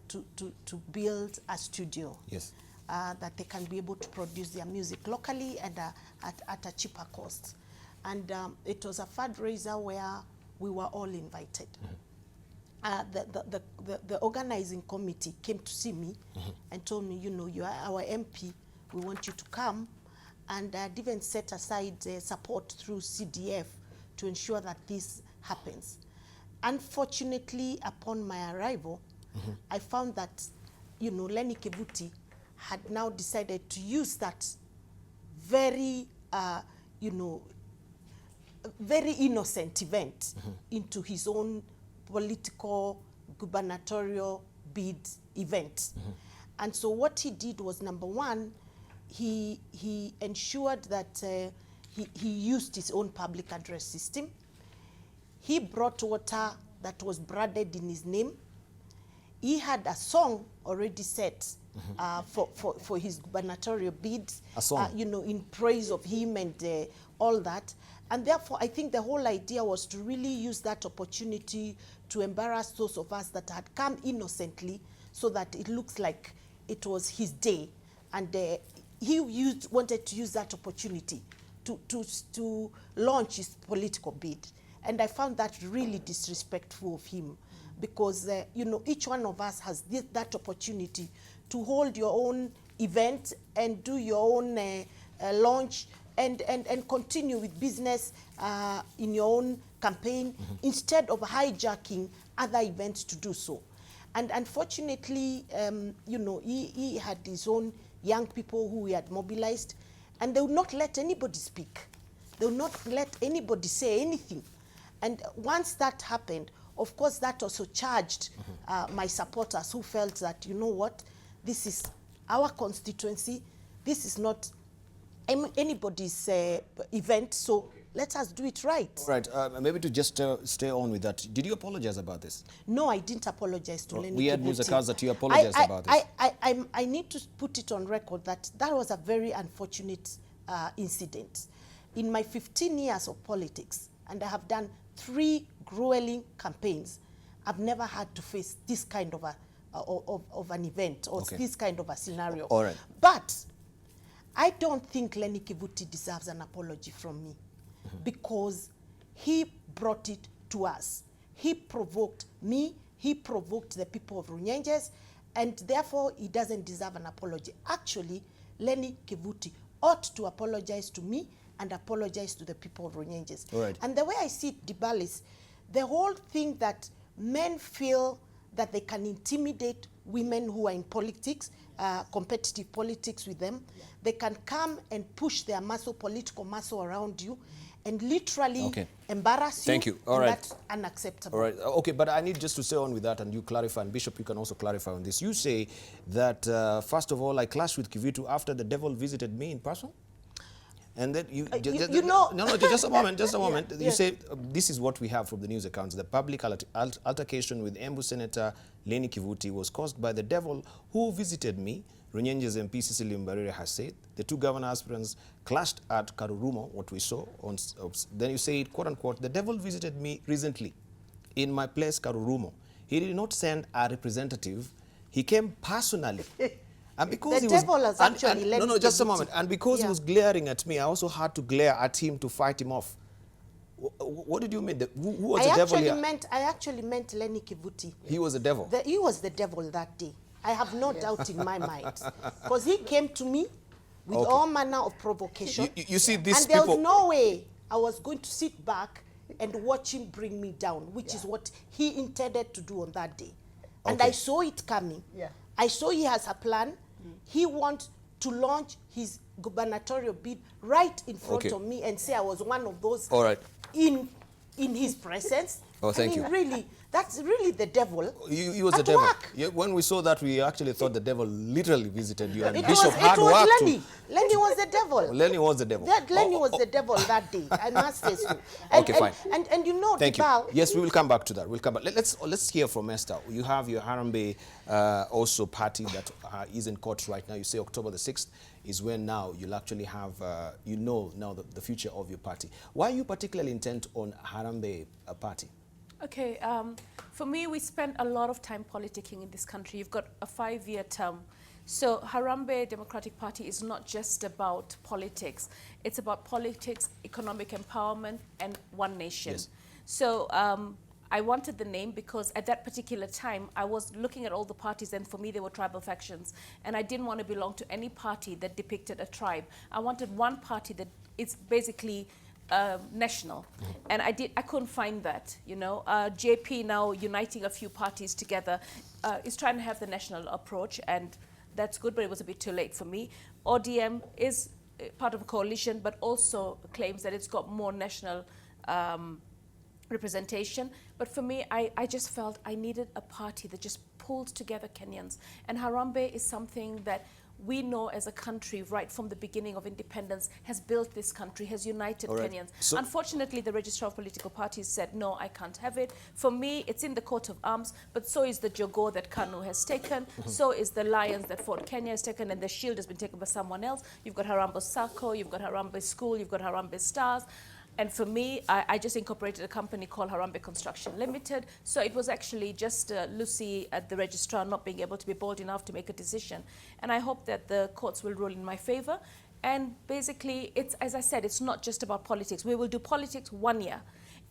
build a studio. Yes. That they can be able to produce their music locally and at a cheaper cost. And it was a fundraiser where we were all invited. The organizing committee came to see me and told me, you are our MP, we want you to come, and I'd even set aside support through CDF to ensure that this happens. Unfortunately, upon my arrival, I found that, Leni Kivuti had now decided to use that very, very innocent event into his own political gubernatorial bid event. And so what he did was, number one, he ensured that he used his own public address system. He brought water that was branded in his name. He had a song already set for his gubernatorial bids, A song? you know, in praise of him and all that. And therefore, I think the whole idea was to really use that opportunity to embarrass those of us that had come innocently so that it looks like it was his day. And he wanted to use that opportunity to launch his political bid. And I found that really disrespectful of him because, you know, each one of us has that opportunity to hold your own event and do your own launch and continue with business in your own campaign instead of hijacking other events to do so. And unfortunately, you know, he had his own young people who he had mobilized, and they would not let anybody speak. They would not let anybody say anything. And once that happened, of course, that also charged my supporters who felt that, you know what, this is our constituency. This is not anybody's event, so let us do it right. All right, maybe to just stay on with that. Did you apologize about this? No, I didn't apologize to Lenny We had news Kivuti. accounts that you apologized about this. I need to put it on record that that was a very unfortunate incident. In my 15 years of politics, and I have done 3 grueling campaigns, I've never had to face this kind of an event or this kind of a scenario. All right. But I don't think Lenny Kivuti deserves an apology from me because he brought it to us. He provoked me, he provoked the people of Runyenjes, and therefore he doesn't deserve an apology. Actually, Lenny Kivuti ought to apologize to me and apologize to the people of Runyenjes. Right. And the way I see it, Debarl, is the whole thing that men feel that they can intimidate women who are in politics, competitive politics with them. They can come and push their muscle, political muscle around you and literally embarrass you. Thank you. All right. That's unacceptable. All right. Okay, but I need just to stay on with that and you clarify, and Bishop, you can also clarify on this. You say that, first of all, I clashed with Kivuti after the devil visited me in person? And then you know... No, just a moment, just a moment. You say, this is what we have from the news accounts. The public altercation with Embu Senator Lenny Kivuti was caused by the devil who visited me. Runyenjes MP Cecily Mbarire has said. The 2 governor aspirants clashed at Karurumo, what we saw. Then you say, quote unquote, the devil visited me recently in my place, Karurumo. He did not send a representative. He came personally. And because the devil has actually led no, just a moment. And because he was glaring at me, I also had to glare at him to fight him off. What did you mean? Who was the devil here? I actually meant Lenny Kivuti. He was the devil? He was the devil that day. I have no doubt in my mind. Because he came to me with all manner of provocation. You see, these and there people... was no way I was going to sit back and watch him bring me down, which is what he intended to do on that day. And I saw it coming. I saw he has a plan. He wants to launch his gubernatorial bid right in front of me and say I was one of those in his presence. Thank you. Really, that's really the devil. He was the devil. When we saw that, we actually thought the devil literally visited you. And it Bishop was Lenny. to... Lenny was the devil. Lenny was the devil. Lenny was the devil that day. I must say so. Fine. And you know, Thank Debarl, you. Yes, we will come back to that. We'll come back. Let's hear from Esther. You have your Harambee also party that is in court right now. You say October the 6th is when now you'll actually have, you know now the future of your party. Why are you particularly intent on Harambee party? Okay, for me, we spend a lot of time politicking in this country. You've got a 5-year term. So Harambee Democratic Party is not just about politics. It's about politics, economic empowerment, and one nation. Yes. So I wanted the name because at that particular time, I was looking at all the parties, and for me, they were tribal factions. And I didn't want to belong to any party that depicted a tribe. I wanted one party that is basically national, and I couldn't find that, you know. JP now uniting a few parties together is trying to have the national approach, and that's good, but it was a bit too late for me. ODM is part of a coalition, but also claims that it's got more national representation. But for me, I just felt I needed a party that just pulls together Kenyans, and Harambee is something that we know as a country, right from the beginning of independence, has built this country, has united Kenyans. So unfortunately, the Registrar of Political Parties said, no, I can't have it. For me, it's in the coat of arms, but so is the Jogo that KANU has taken, so is the Lions that Fort Kenya has taken, and the Shield has been taken by someone else. You've got Harambee Sacco, you've got Harambee School, you've got Harambee Stars. And for me, I just incorporated a company called Harambee Construction Limited. So it was actually just Lucy at the registrar not being able to be bold enough to make a decision. And I hope that the courts will rule in my favor. And basically, it's, as I said, it's not just about politics. We will do politics 1 year,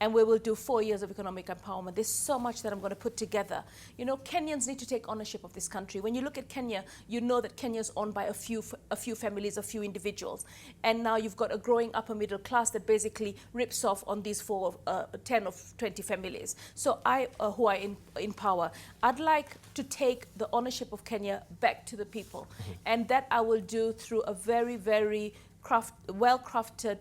and we will do 4 years of economic empowerment. There's so much that I'm going to put together. You know, Kenyans need to take ownership of this country. When you look at Kenya, you know that Kenya is owned by a few families, a few individuals. And now you've got a growing upper middle class that basically rips off on these 10 or 20 families. So who are in power, I'd like to take the ownership of Kenya back to the people. And that I will do through a very, very well-crafted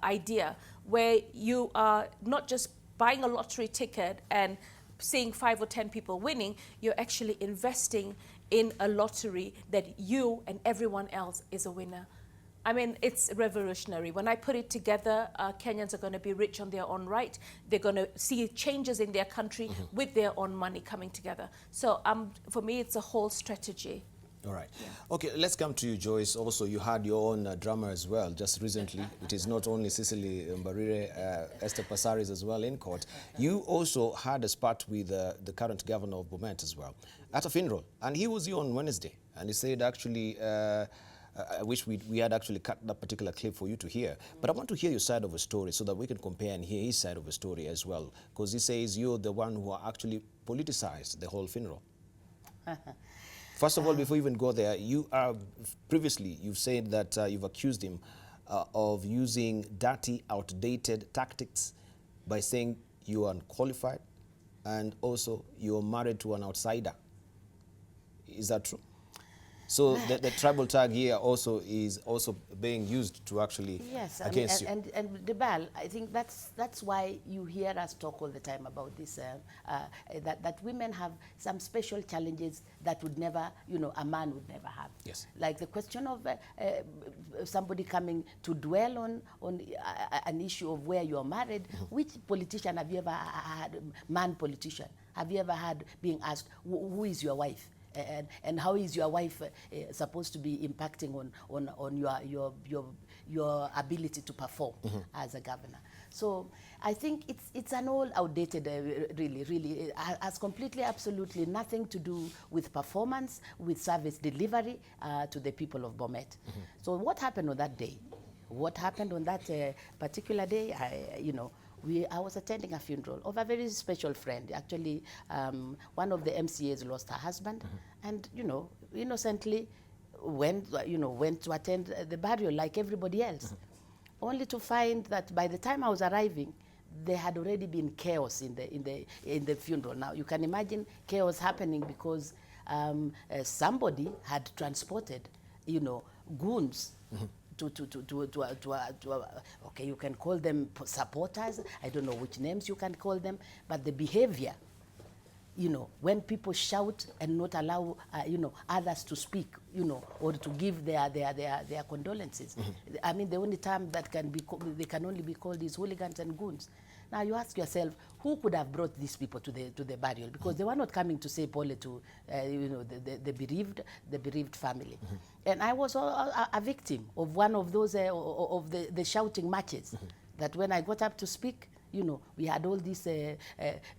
idea, where you are not just buying a lottery ticket and seeing 5 or 10 people winning, you're actually investing in a lottery that you and everyone else is a winner. I mean, it's revolutionary. When I put it together, Kenyans are going to be rich on their own right. They're going to see changes in their country with their own money coming together. So for me, it's a whole strategy. All right. Yeah. Okay, let's come to you, Joyce. Also, you had your own drama as well, just recently. It is not only Cecily Mbarire, Esther Passaris as well in court. You also had a spat with the current governor of Bomet as well at a funeral. And he was here on Wednesday. And he said, actually, I wish we had actually cut that particular clip for you to hear. But I want to hear your side of the story so that we can compare and hear his side of the story as well. Because he says you're the one who actually politicized the whole funeral. First of all, before you even go there, previously you've said that you've accused him of using dirty, outdated tactics by saying you are unqualified and also you're married to an outsider. Is that true? So the tribal tag here also is also being used to actually against you. And Debarl, I think that's why you hear us talk all the time about this, that women have some special challenges that would never, a man would never have. Yes. Like the question of somebody coming to dwell on an issue of where you're married. Which politician have you ever had, man politician, have you ever had being asked, who is your wife? And how is your wife supposed to be impacting on your ability to perform as a governor? So I think it's an all outdated, really has completely, absolutely nothing to do with performance, with service delivery to the people of Bomet. So what happened on that day? What happened on that particular day? I was attending a funeral of a very special friend. Actually, one of the MCAs lost her husband, and innocently went to attend the burial like everybody else, only to find that by the time I was arriving, there had already been chaos in the funeral. Now you can imagine chaos happening because somebody had transported, goons. Okay, you can call them supporters. I don't know which names you can call them, but the behavior, when people shout and not allow, others to speak, or to give their condolences. I mean, the only term that they can only be called is hooligans and goons. Now you ask yourself, who could have brought these people to the burial? Because they were not coming to say pole to, the bereaved family. And I was a victim of one of those of the shouting matches. That when I got up to speak, we had all these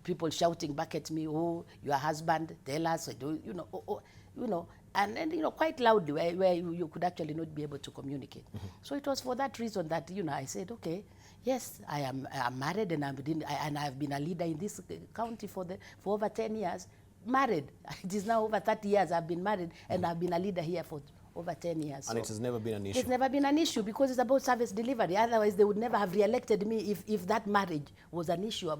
people shouting back at me, "Oh, your husband, tell us," and quite loudly, where you could actually not be able to communicate. So it was for that reason that I said, okay, yes, I'm married and I've been a leader in this county for over 10 years. Married, it is now over 30 years I've been married, and I've been a leader here for over 10 years. And it has never been an issue. It's never been an issue because it's about service delivery. Otherwise, they would never have re-elected me if that marriage was an issue,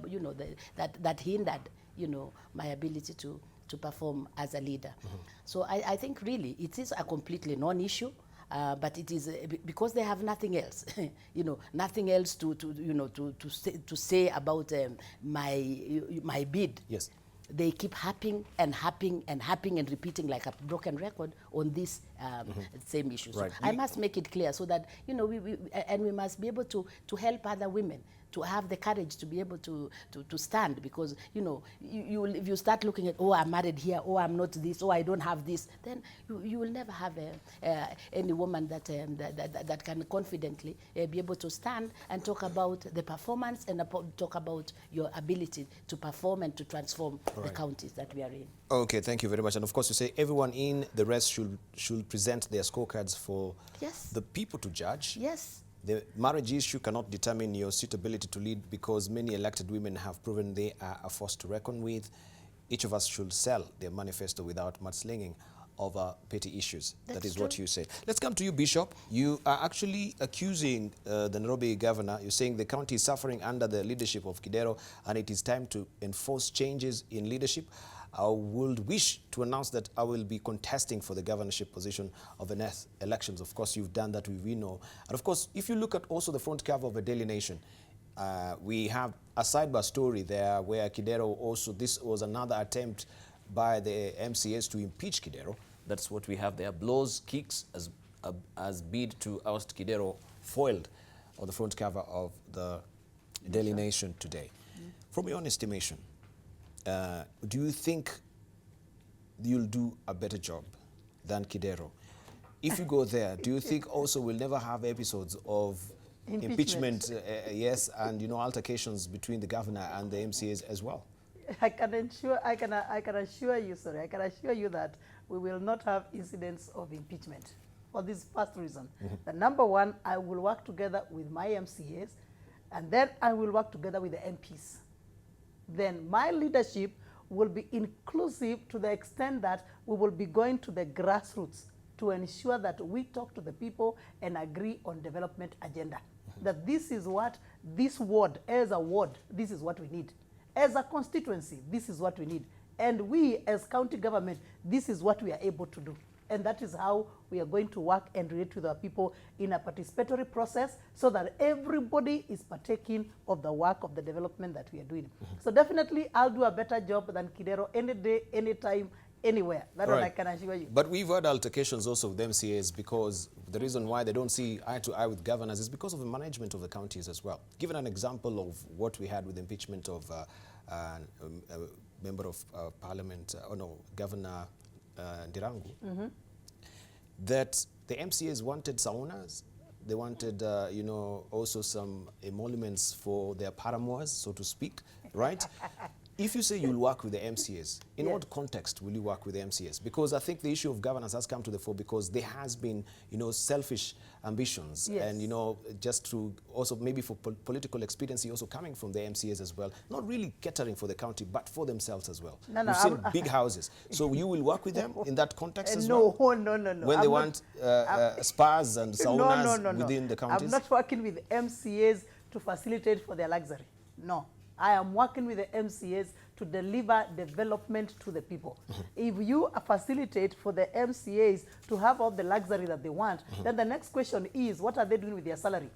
that hindered, my ability to perform as a leader. So I think really it is a completely non-issue. But it is because they have nothing else, nothing else to say about my bid. Yes. they keep happing and repeating like a broken record on these same issues. Right. So I must make it clear so that, you know, we must be able to help other women to have the courage to be able to stand, because, you know, if you start looking at, oh, I'm married here, oh, I'm not this, oh, I don't have this, then you will never have any woman that can confidently be able to stand and talk about the performance and talk about your ability to perform and to transform the counties that we are in. Okay, thank you very much. And of course, you say everyone in the rest should present their scorecards for the people to judge. Yes. The marriage issue cannot determine your suitability to lead, because many elected women have proven they are a force to reckon with. Each of us should sell their manifesto without mudslinging over petty issues. That is what you say. Let's come to you, Bishop. You are actually accusing the Nairobi governor. You're saying the county is suffering under the leadership of Kidero, and it is time to enforce changes in leadership. I would wish to announce that I will be contesting for the governorship position of the next elections. Of course, you've done that, we know. And of course, if you look at also the front cover of the Daily Nation, we have a sidebar story there where Kidero also, this was another attempt by the MCAs to impeach Kidero. That's what we have there. Blows, kicks as bid to oust Kidero foiled on the front cover of the Daily Nation today. From your own estimation, do you think you'll do a better job than Kidero? If you go there, do you think also we'll never have episodes of impeachment, yes, and, you know, altercations between the governor and the MCAs as well? I can assure you that we will not have incidents of impeachment for this first reason. The number one, I will work together with my MCAs, and then I will work together with the MPs. Then my leadership will be inclusive to the extent that we will be going to the grassroots to ensure that we talk to the people and agree on development agenda. That this is what this ward, as a ward, this is what we need. As a constituency, this is what we need. And we, as county government, this is what we are able to do. And that is how we are going to work and relate with our people in a participatory process, so that everybody is partaking of the work of the development that we are doing. So definitely, I'll do a better job than Kidero any day, anytime, anywhere. That one I can assure you. But we've had altercations also with MCAs, because the reason why they don't see eye to eye with governors is because of the management of the counties as well. Given an example of what we had with the impeachment of a member of parliament, Governor Ndirangu, that the MCAs wanted saunas, they wanted, you know, also some emoluments for their paramours, so to speak, right? If you say you'll work with the MCAs, in what context will you work with the MCAs? Because I think the issue of governance has come to the fore, because there has been, you know, selfish ambitions and, you know, just to also maybe for political expediency also coming from the MCAs as well, not really catering for the county, but for themselves as well. We've seen big houses. So you will work with them in that context as well? No. When they want spas and saunas within the counties? I'm not working with MCAs to facilitate for their luxury. No. I am working with the MCAs to deliver development to the people. If you facilitate for the MCAs to have all the luxury that they want, then the next question is, what are they doing with their salary?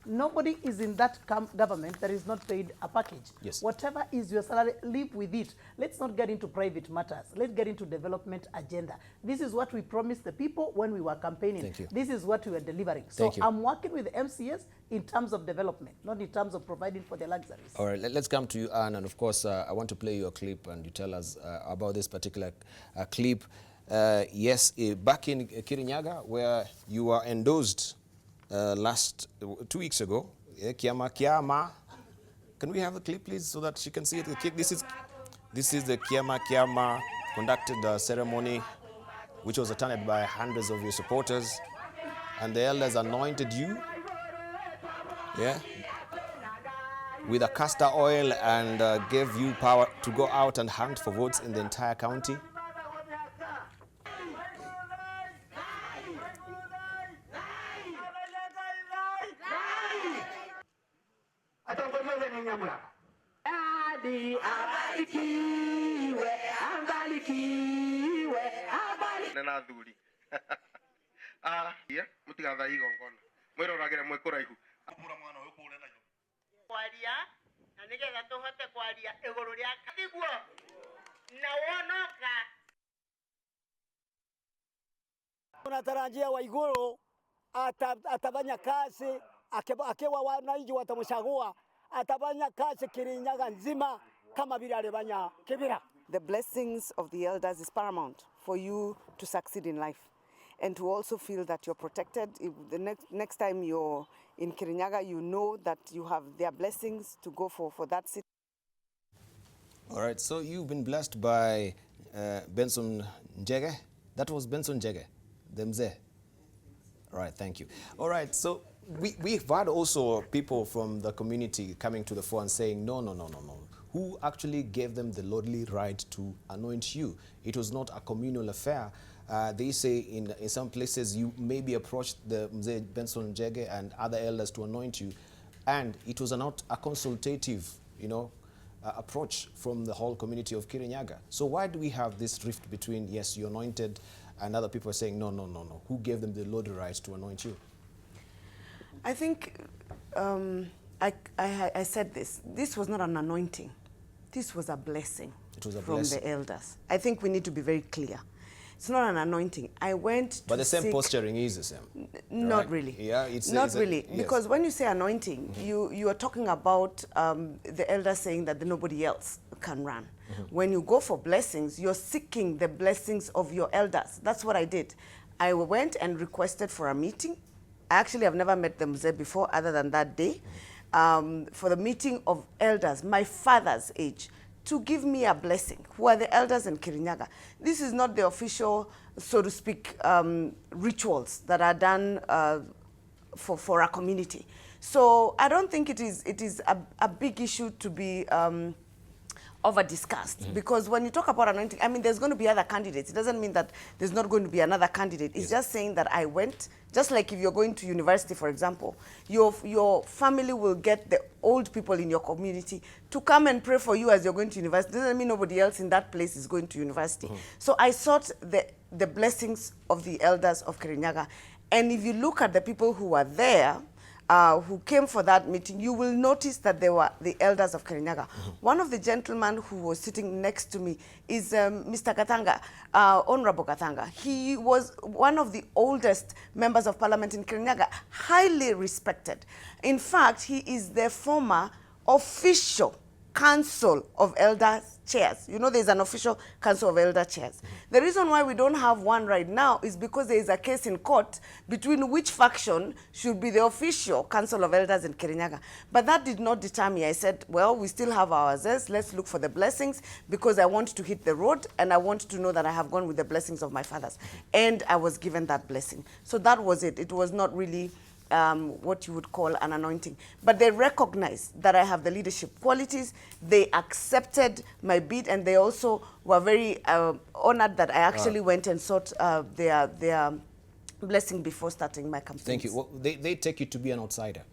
Nobody is in that government that is not paid a package. Whatever is your salary, live with it. Let's not get into private matters. Let's get into development agenda. This is what we promised the people when we were campaigning. This is what we were delivering. So I'm working with the MCAs in terms of development, not in terms of providing for their luxuries. All right, let's come to you, Anne, and of course, I want to play you a clip and you tell us about this particular clip. Yes, back in Kirinyaga, where you were endorsed 2 weeks ago, Kiama. Can we have the clip, please, so that she can see it? This is the Kiama conducted ceremony, which was attended by hundreds of your supporters, and the elders anointed you, with a castor oil and gave you power to go out and hunt for votes in the entire county. kwaria na nigetha tuhote kwaria iguru ria katigwo Tunatarajia Waiguru atafanya kazi akiwa wananchi watamchagua, atafanya kazi Kirinyaga nzima kama vile alifanya Kibira. The blessings of the elders is paramount for you to succeed in life and to also feel that you're protected. If the next time you're in Kirinyaga, you know that you have their blessings to go for that city. All right, so you've been blessed by Benson Njege. That was Benson Njege, the Mzee. All right, thank you. All right, so we've had also people from the community coming to the fore and saying, no. Who actually gave them the lordly right to anoint you? It was not a communal affair. They say in some places you maybe approached the Mzee Benson Njege and other elders to anoint you, and it was not a consultative, approach from the whole community of Kirinyaga. So why do we have this rift between, yes, you anointed, and other people are saying, no. Who gave them the lordly right to anoint you? I think I said this. This was not an anointing. This was a blessing. It was a from blessing. the elders. I think we need to be very clear. It's not an anointing. I went But to the same seek, posturing is the same. Not right? really. Yeah, not really. yes. Because when you say anointing, you are talking about the elders saying that nobody else can run. When you go for blessings, you're seeking the blessings of your elders. That's what I did. I went and requested for a meeting. I actually have never met the Mzee before other than that day. For the meeting of elders, my father's age, to give me a blessing, who are the elders in Kirinyaga. This is not the official, so to speak, rituals that are done for a community. So I don't think it is a big issue to be over-discussed. Because when you talk about anointing, I mean, there's going to be other candidates. It doesn't mean that there's not going to be another candidate. It's just saying that I went, just like if you're going to university, for example, your family will get the old people in your community to come and pray for you as you're going to university. Doesn't mean nobody else in that place is going to university. So I sought the blessings of the elders of Kirinyaga. And if you look at the people who were there, who came for that meeting, you will notice that they were the elders of Kirinyaga. One of the gentlemen who was sitting next to me is Mr. Katanga, Honorable Katanga. He was one of the oldest members of parliament in Kirinyaga, highly respected. In fact, he is the former official council of elder chairs. You know, there's an official council of elder chairs. The reason why we don't have one right now is because there is a case in court between which faction should be the official council of elders in Kirinyaga. But that did not deter me. I said, well, we still have ours. Let's look for the blessings, because I want to hit the road and I want to know that I have gone with the blessings of my fathers. And I was given that blessing. So that was it. It was not really what you would call an anointing. But they recognized that I have the leadership qualities. They accepted my bid, and they also were very honored that I actually went and sought their blessing before starting my campaign. Thank you. Well, they take you to be an outsider.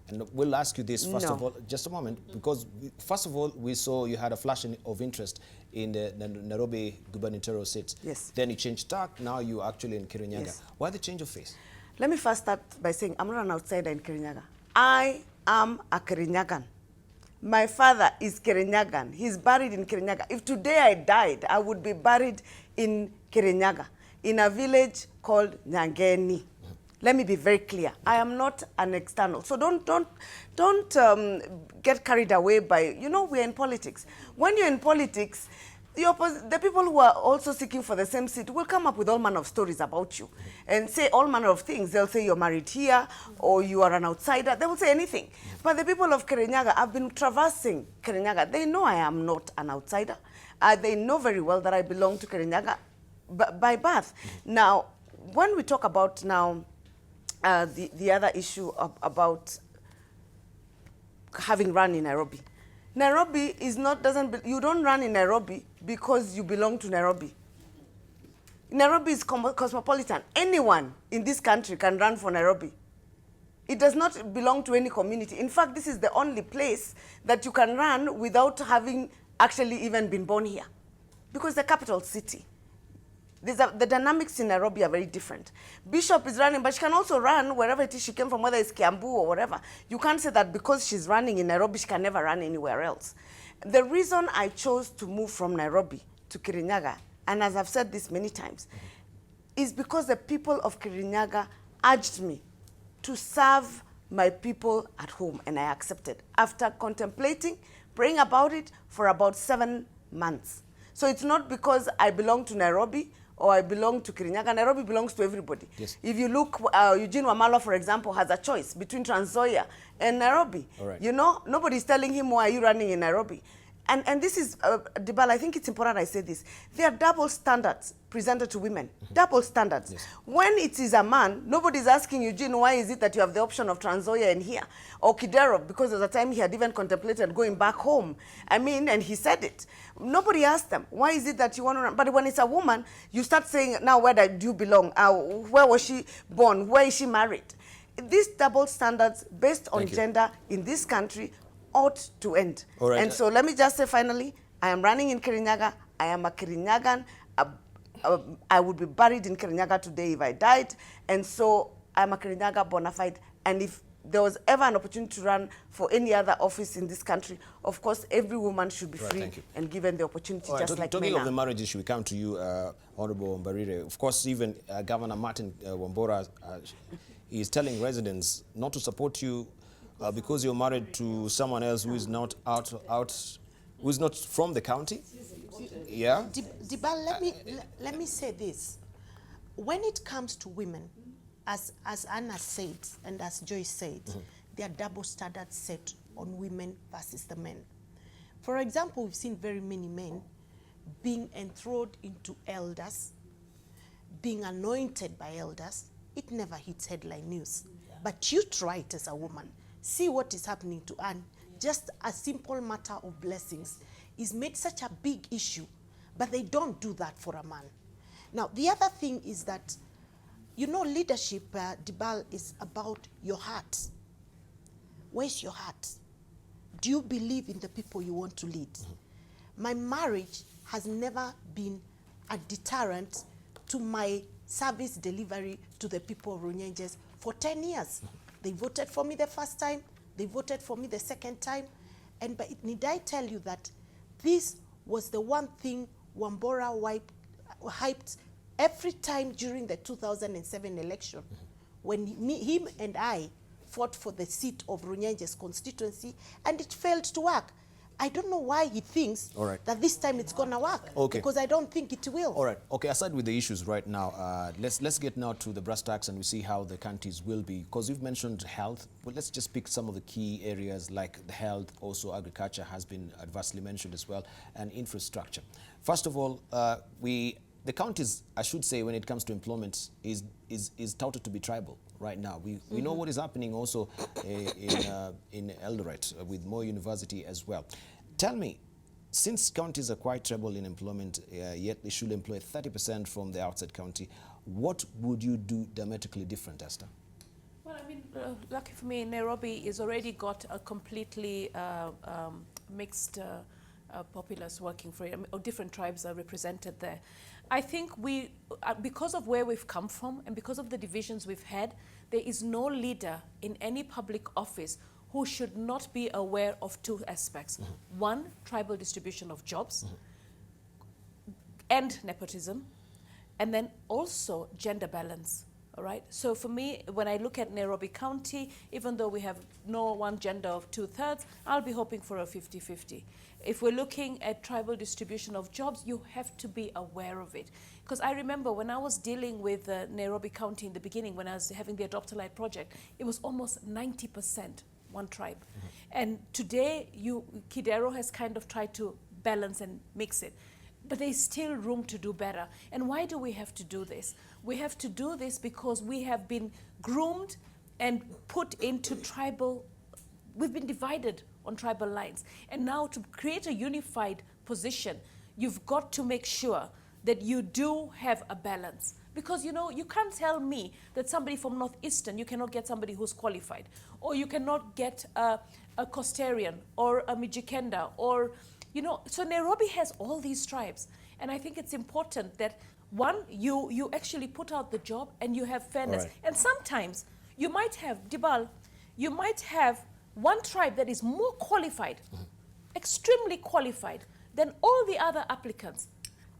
And we'll ask you this first of all, just a moment, because first of all, we saw you had a flash of interest in the Nairobi gubernatorial seat. Yes. Then you changed tack, now you're actually in Kirinyaga. Yes. Why the change of face? Let me first start by saying I'm not an outsider in Kirinyaga. I am a Kirinyagan. My father is Kirinyagan. He's buried in Kirinyaga. If today I died, I would be buried in Kirinyaga, in a village called Nyangeni. Let me be very clear. I am not an external. So don't get carried away by, you know, we're in politics. When you're in politics, the people who are also seeking for the same seat will come up with all manner of stories about you and say all manner of things. They'll say you're married here or you are an outsider. They will say anything. But the people of Kirinyaga, I've been traversing Kirinyaga. They know I am not an outsider. They know very well that I belong to Kirinyaga by birth. Now, when we talk about now the other issue about having run in Nairobi, Nairobi is not, you don't run in Nairobi because you belong to Nairobi. Nairobi is cosmopolitan. Anyone in this country can run for Nairobi. It does not belong to any community. In fact, this is the only place that you can run without having actually even been born here, because the capital city. The dynamics in Nairobi are very different. Bishop is running, but she can also run wherever it is she came from, whether it's Kiambu or whatever. You can't say that because she's running in Nairobi, she can never run anywhere else. The reason I chose to move from Nairobi to Kirinyaga, and as I've said this many times, is because the people of Kirinyaga urged me to serve my people at home, and I accepted after contemplating, praying about it for about 7 months. So it's not because I belong to Nairobi or I belong to Kirinyaga. Nairobi belongs to everybody. Yes. If you look, Eugene Wamalwa, for example, has a choice between Trans Nzoia and Nairobi. Right. You know, nobody's telling him, why are you running in Nairobi? And this is, Debarl, I think it's important I say this. There are double standards presented to women. Double standards. Yes. When it is a man, nobody's asking Eugene, why is it that you have the option of Trans Nzoia in here? Or Kidero, because at the time he had even contemplated going back home. I mean, and he said it. Nobody asked them, why is it that you want to run? But when it's a woman, you start saying, now where do you belong? Where was she born? Where is she married? These double standards based on gender in this country ought to end. Right. And so let me just say finally, I am running in Kirinyaga. I am a Kirinyagan. I would be buried in Kirinyaga today if I died. And so I'm a Kirinyaga bona fide. And if there was ever an opportunity to run for any other office in this country, of course, every woman should be free and given the opportunity just like men. Talking of the marriage issue, we come to you, Honorable Mbarire. Of course, even Governor Martin Wambora is telling residents not to support you because you're married to someone else who is not who is not from the county. Yeah. Debarl, let me say this. When it comes to women, as Anna said and as Joyce said, there are double standards set on women versus the men. For example, we've seen very many men being enthralled into elders, being anointed by elders. It never hits headline news. But you try it as a woman. See what is happening to Anne. Just a simple matter of blessings is made such a big issue, but they don't do that for a man. Now, the other thing is that, you know, leadership, Debarl, is about your heart. Where's your heart? Do you believe in the people you want to lead? My marriage has never been a deterrent to my service delivery to the people of Runyenjes for 10 years. They voted for me the first time, they voted for me the second time, and but need I tell you that this was the one thing Wambora hyped every time during the 2007 election, when him and I fought for the seat of Runyenjes constituency, and it failed to work. I don't know why he thinks that this time it's gonna work, because I don't think it will. All right. Okay. Aside with the issues right now, let's get now to the brass tacks and we see how the counties will be. Because you've mentioned health, but let's just pick some of the key areas like the health. Also, agriculture has been adversely mentioned as well, and infrastructure. First of all, the counties, I should say, when it comes to employment, is touted to be tribal right now. We know what is happening also in Eldoret with Moi University as well. Tell me, since counties are quite tribal in employment, yet they should employ 30% from the outside county, what would you do dramatically different, Esther? Well, I mean, lucky for me, Nairobi has already got a completely mixed populace working for it, or different tribes are represented there. I think we, because of where we've come from and because of the divisions we've had, there is no leader in any public office who should not be aware of two aspects. One, tribal distribution of jobs, and nepotism, and then also gender balance. All right. So for me, when I look at Nairobi County, even though we have no one gender of 2/3, I'll be hoping for a 50-50. If we're looking at tribal distribution of jobs, you have to be aware of it. Because I remember when I was dealing with Nairobi County in the beginning, when I was having the Adopt a Light project, it was almost 90% one tribe. And today, Kidero has kind of tried to balance and mix it. But there's still room to do better. And why do we have to do this? We have to do this because we have been groomed and put into tribal, we've been divided on tribal lines. And now to create a unified position, you've got to make sure that you do have a balance. Because, you know, you can't tell me that somebody from Northeastern, you cannot get somebody who's qualified. Or you cannot get a Costarian or a Mijikenda or, you know, so Nairobi has all these tribes. And I think it's important that, one, you actually put out the job and you have fairness. Right. And sometimes you might have, Debarl, you might have one tribe that is more qualified, extremely qualified, than all the other applicants.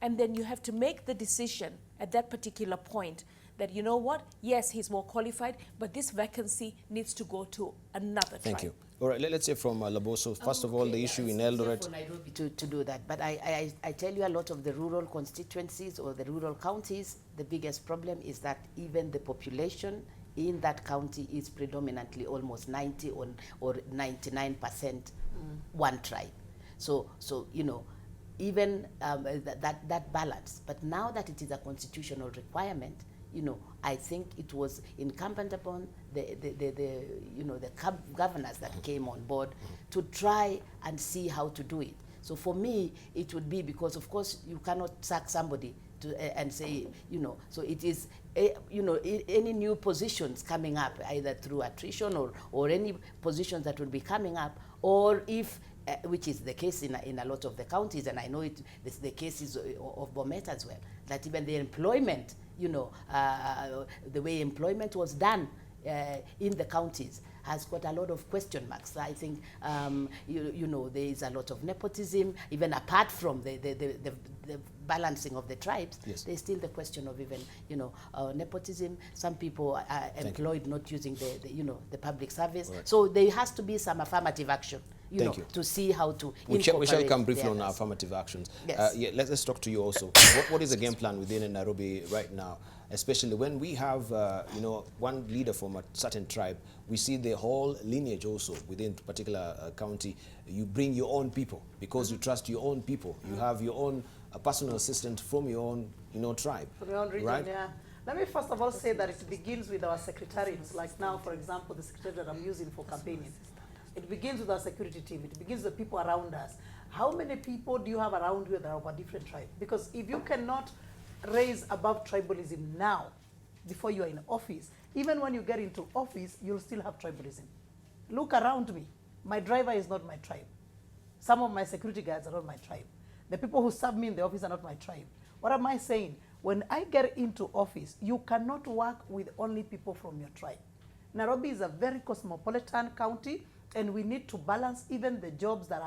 And then you have to make the decision at that particular point that, you know what, yes, he's more qualified, but this vacancy needs to go to another tribe. Thank you. All right, let's hear from Laboso. First of all, the issue in Eldoret. For Nairobi to do that, but I tell you, a lot of the rural constituencies or the rural counties, the biggest problem is that even the population in that county is predominantly almost 90 or 99% one tribe. So you know, even that balance. But now that it is a constitutional requirement, you know, I think it was incumbent upon the governors that came on board to try and see how to do it. So for me, it would be, because of course you cannot sack somebody to, and say, you know, so it is, you know, any new positions coming up, either through attrition or any positions that would be coming up, or if, which is the case in a lot of the counties, and I know it's the cases of Bomet as well, that even the employment, you know, the way employment was done in the counties has got a lot of question marks. I think, you know, there is a lot of nepotism, even apart from the balancing of the tribes. Yes. There's still the question of even, you know, nepotism. Some people are employed not using you know, the public service. Right. So there has to be some affirmative action, you know, to see how to incorporate. We shall come briefly on affirmative actions. Yes. Yeah, let's talk to you also. What is the game plan within Nairobi right now, especially when we have, you know, one leader from a certain tribe? We see the whole lineage also within a particular county. You bring your own people because you trust your own people. You have your own personal assistant from your own, you know, tribe. From your own region, right? yeah. Let me first of all say that it begins with our secretariats. Like now, for example, the secretariat that I'm using for campaigning. It begins with our security team. It begins with the people around us. How many people do you have around you that are of a different tribe? Because if you cannot raise above tribalism now, before you are in office, even when you get into office, you'll still have tribalism. Look around me. My driver is not my tribe. Some of my security guards are not my tribe. The people who serve me in the office are not my tribe. What am I saying? When I get into office, you cannot work with only people from your tribe. Nairobi is a very cosmopolitan county, and we need to balance even the jobs that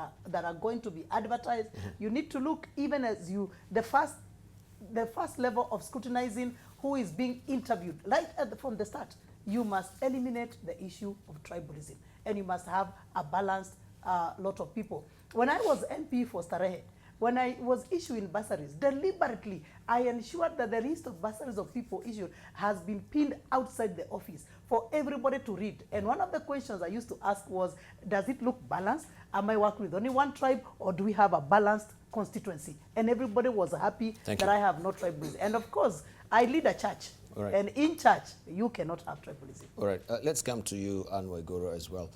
are going to be advertised. You need to look even as the first level of scrutinizing who is being interviewed, right from the start. You must eliminate the issue of tribalism, and you must have a balanced lot of people. When I was MP for Starehe, when I was issuing bursaries, deliberately, I ensured that the list of bursaries of people issued has been pinned outside the office for everybody to read. And one of the questions I used to ask was, does it look balanced? Am I working with only one tribe, or do we have a balanced constituency? And everybody was happy that I have no tribalism. And of course, I lead a church. Right. And in church, you cannot have tribalism. All right, let's come to you, Anne Waiguru, as well.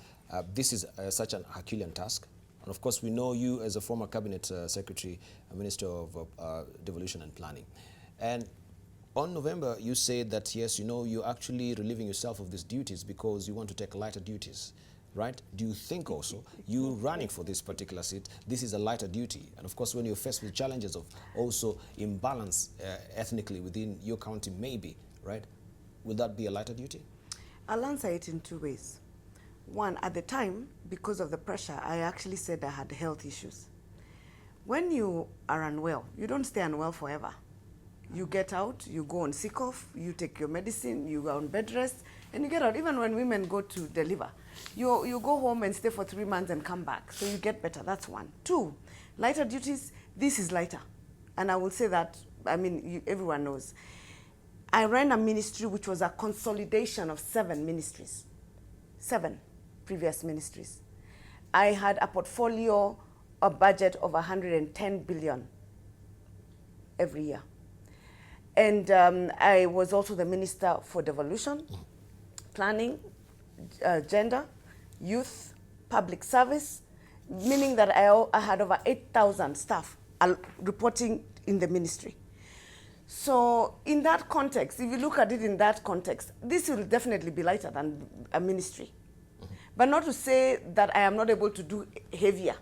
This is such an Herculean task. And of course, we know you as a former cabinet secretary, Minister of Devolution and Planning. And on November, you said that, yes, you know, you're actually relieving yourself of these duties because you want to take lighter duties, right? Do you think also, you running for this particular seat, this is a lighter duty? And of course, when you're faced with challenges of also imbalance ethnically within your county, maybe, right? Will that be a lighter duty? I'll answer it in two ways. One, at the time, because of the pressure, I actually said I had health issues. When you are unwell, you don't stay unwell forever. You get out, you go on sick off, you take your medicine, you go on bed rest, and you get out. Even when women go to deliver, you go home and stay for 3 months and come back. So you get better, that's one. Two, lighter duties, this is lighter. And I will say that, I mean, everyone knows. I ran a ministry which was a consolidation of 7 ministries. 7 previous ministries. I had a portfolio, a budget of 110 billion every year. And I was also the Minister for Devolution, Planning, Gender, Youth, Public Service, meaning that I had over 8,000 staff reporting in the ministry. So in that context, if you look at it in that context, this will definitely be lighter than a ministry. But not to say that I am not able to do heavier.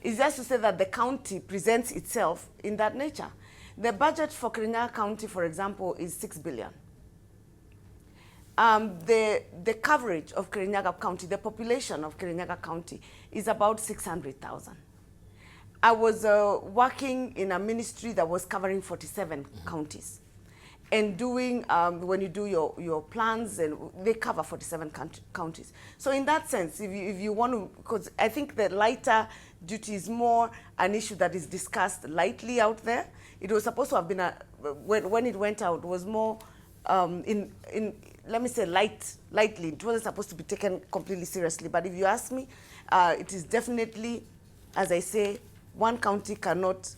It's just to say that the county presents itself in that nature. The budget for Kirinyaga County, for example, is 6 billion. The coverage of Kirinyaga County, the population of Kirinyaga County is about 600,000. I was working in a ministry that was covering 47 counties. And doing, when you do your plans, and they cover 47 counties. So in that sense, if you want to, because I think the lighter duty is more an issue that is discussed lightly out there. It was supposed to have been, when it went out, was more, let me say lightly. It wasn't supposed to be taken completely seriously. But if you ask me, it is definitely, as I say, one county cannot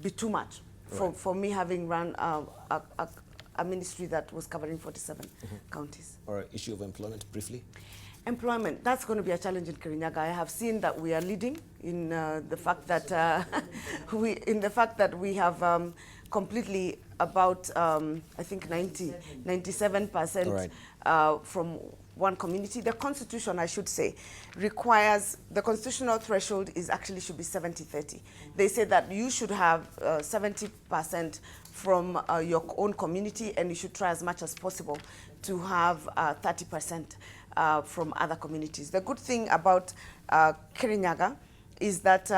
be too much. For me having run a ministry that was covering 47 counties. All right, issue of employment, briefly. Employment, that's going to be a challenge in Kirinyaga. I have seen that we are leading in the fact that we have completely about I think 97% from one community. The constitution, I should say, requires, the constitutional threshold is actually should be 70-30. They say that you should have 70% from your own community, and you should try as much as possible to have 30% from other communities. The good thing about Kirinyaga is that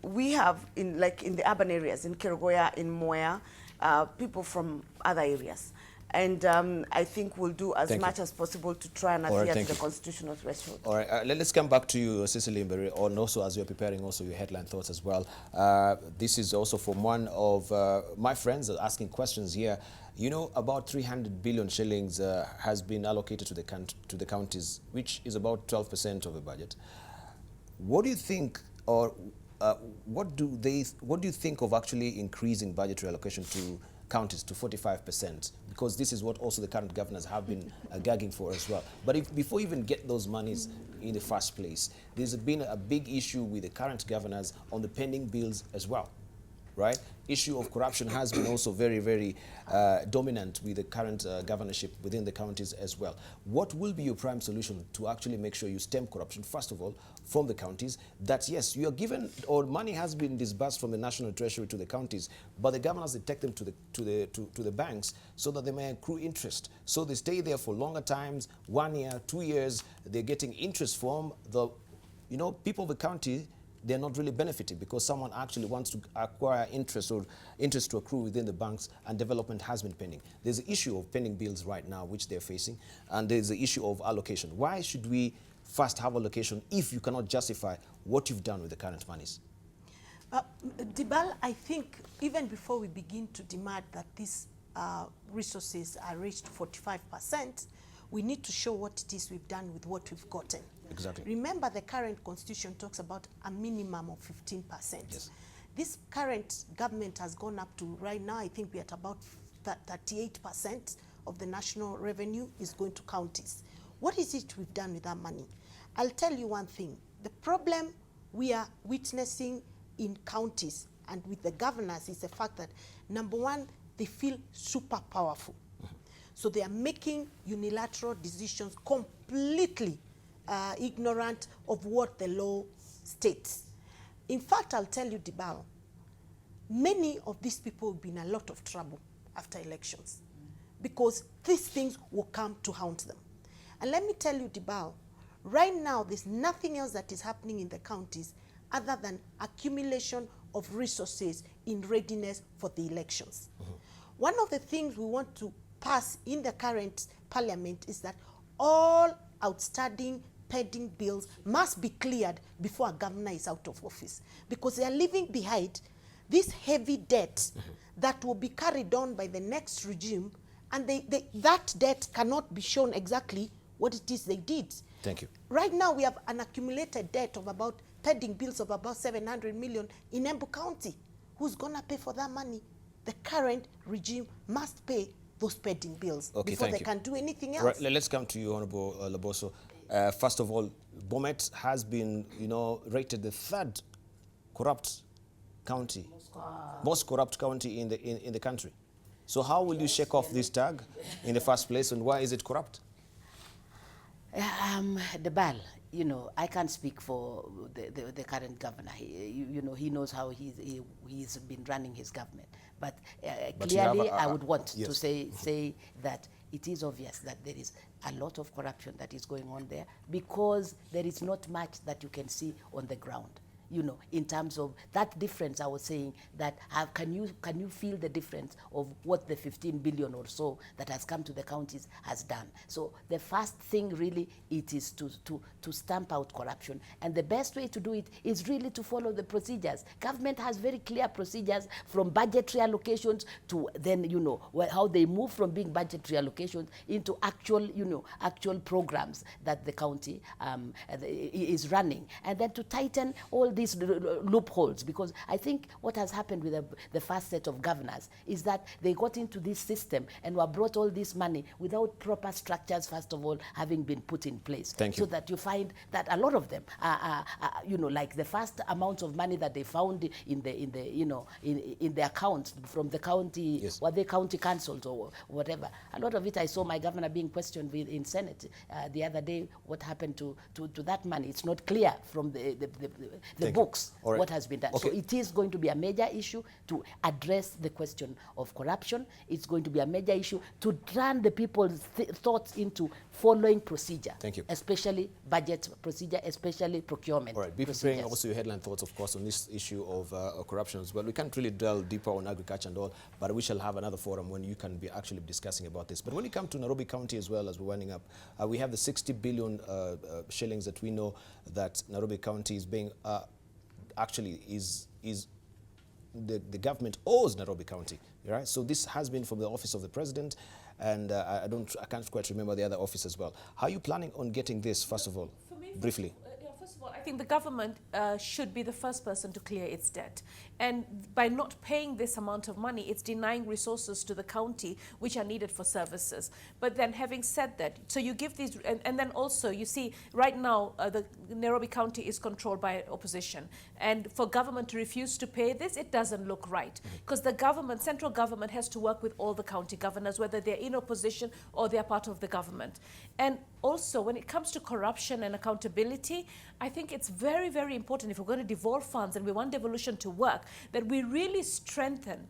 we have, in the urban areas, in Kerugoya, in Moya, people from other areas. And I think we'll do as much as possible to try and adhere to the constitutional threshold. All right, let's come back to you, Cecily Mbarire, and also as you're preparing also your headline thoughts as well. This is also from one of my friends asking questions here. You know, about 300 billion shillings has been allocated to the counties, which is about 12% of the budget. What do you think, or what do you think of actually increasing budgetary allocation to counties to 45%, because this is what also the current governors have been gagging for as well. But before you even get those monies in the first place, there's been a big issue with the current governors on the pending bills as well, right? Issue of corruption has been also very, very dominant with the current governorship within the counties as well. What will be your prime solution to actually make sure you stem corruption, first of all, from the counties, that yes, you are given, or money has been disbursed from the national treasury to the counties, but the governors, they take them to the banks so that they may accrue interest. So they stay there for longer times, 1 year, 2 years, they're getting interest from the, people of the county. They're not really benefiting because someone actually wants to acquire interest or interest to accrue within the banks, and development has been pending. There's an issue of pending bills right now which they're facing, and there's the issue of allocation. Why should we first have allocation if you cannot justify what you've done with the current monies? Debarl, I think even before we begin to demand that these resources are raised 45%, we need to show what it is we've done with what we've gotten. Exactly. Remember, the current constitution talks about a minimum of 15%. Yes. This current government has gone up to, right now, I think we're at about 38% of the national revenue is going to counties. What is it we've done with that money? I'll tell you one thing. The problem we are witnessing in counties and with the governors is the fact that, number one, they feel super powerful. So they are making unilateral decisions completely ignorant of what the law states. In fact, I'll tell you, Debarl, many of these people will be in a lot of trouble after elections because these things will come to haunt them. And let me tell you, Debarl, right now there's nothing else that is happening in the counties other than accumulation of resources in readiness for the elections. One of the things we want to pass in the current parliament is that all outstanding pending bills must be cleared before a governor is out of office, because they are leaving behind this heavy debt that will be carried on by the next regime, and that debt cannot be shown exactly what it is they did. Thank you. Right now we have an accumulated debt of about, pending bills of about 700 million in Embu County. Who's gonna pay for that money? The current regime must pay those pending bills before they can do anything else. Right, let's come to you, Honorable Laboso. First of all, Bomet has been, rated the third corrupt county, most corrupt county in the country. So how will you shake off this tag in the first place, and why is it corrupt? Debarl, I can't speak for the current governor. He knows how he's been running his government. But clearly, I would want to say that it is obvious that there is a lot of corruption that is going on there, because there is not much that you can see on the ground. you know, in terms of that difference. I was saying that can you feel the difference of what the 15 billion or so that has come to the counties has done? So the first thing really it is to stamp out corruption, and the best way to do it is really to follow the procedures. Government has very clear procedures, from budgetary allocations to then, you know, how they move from being budgetary allocations into actual, you know, actual programs that the county is running, and then to tighten all these loopholes, because I think what has happened with the first set of governors is that they got into this system and were brought all this money without proper structures, first of all, having been put in place. Thank you. So that you find that a lot of them are you know, like the first amount of money that they found in the you know, in the accounts from the county, yes, or the county councils or whatever. A lot of it, I saw my governor being questioned in Senate the other day. What happened to that money? It's not clear from the books what has been done. Okay. So it is going to be a major issue to address the question of corruption. It's going to be a major issue to turn the people's thoughts into following procedure. Thank you. Especially budget procedure, especially procurement. All right, be preparing also your headline thoughts, of course, on this issue of corruption as well. We can't really delve deeper on agriculture and all, but we shall have another forum when you can be actually discussing about this. But when you come to Nairobi County as well, as we're winding up, we have the 60 billion shillings that we know that Nairobi County is being, actually is the government owes Nairobi County, right? So this has been from the office of the president, and I can't quite remember the other office as well. How are you planning on getting this, first of all, briefly? First of all, I think the government should be the first person to clear its debt. And by not paying this amount of money, it's denying resources to the county which are needed for services. But then having said that, so you give these, and then also you see right now the Nairobi County is controlled by opposition. And for government to refuse to pay this, it doesn't look right. Because the government, central government has to work with all the county governors, whether they're in opposition or they're part of the government. And also when it comes to corruption and accountability, I think it's very, very important if we're going to devolve funds and we want devolution to work, that we really strengthen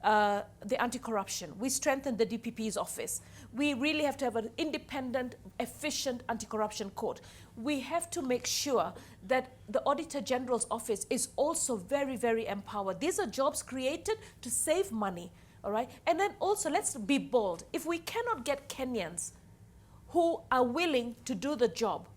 the anti-corruption. We strengthen the DPP's office. We really have to have an independent, efficient anti-corruption court. We have to make sure that the Auditor General's office is also very, very empowered. These are jobs created to save money, all right? And then also, let's be bold. If we cannot get Kenyans who are willing to do the job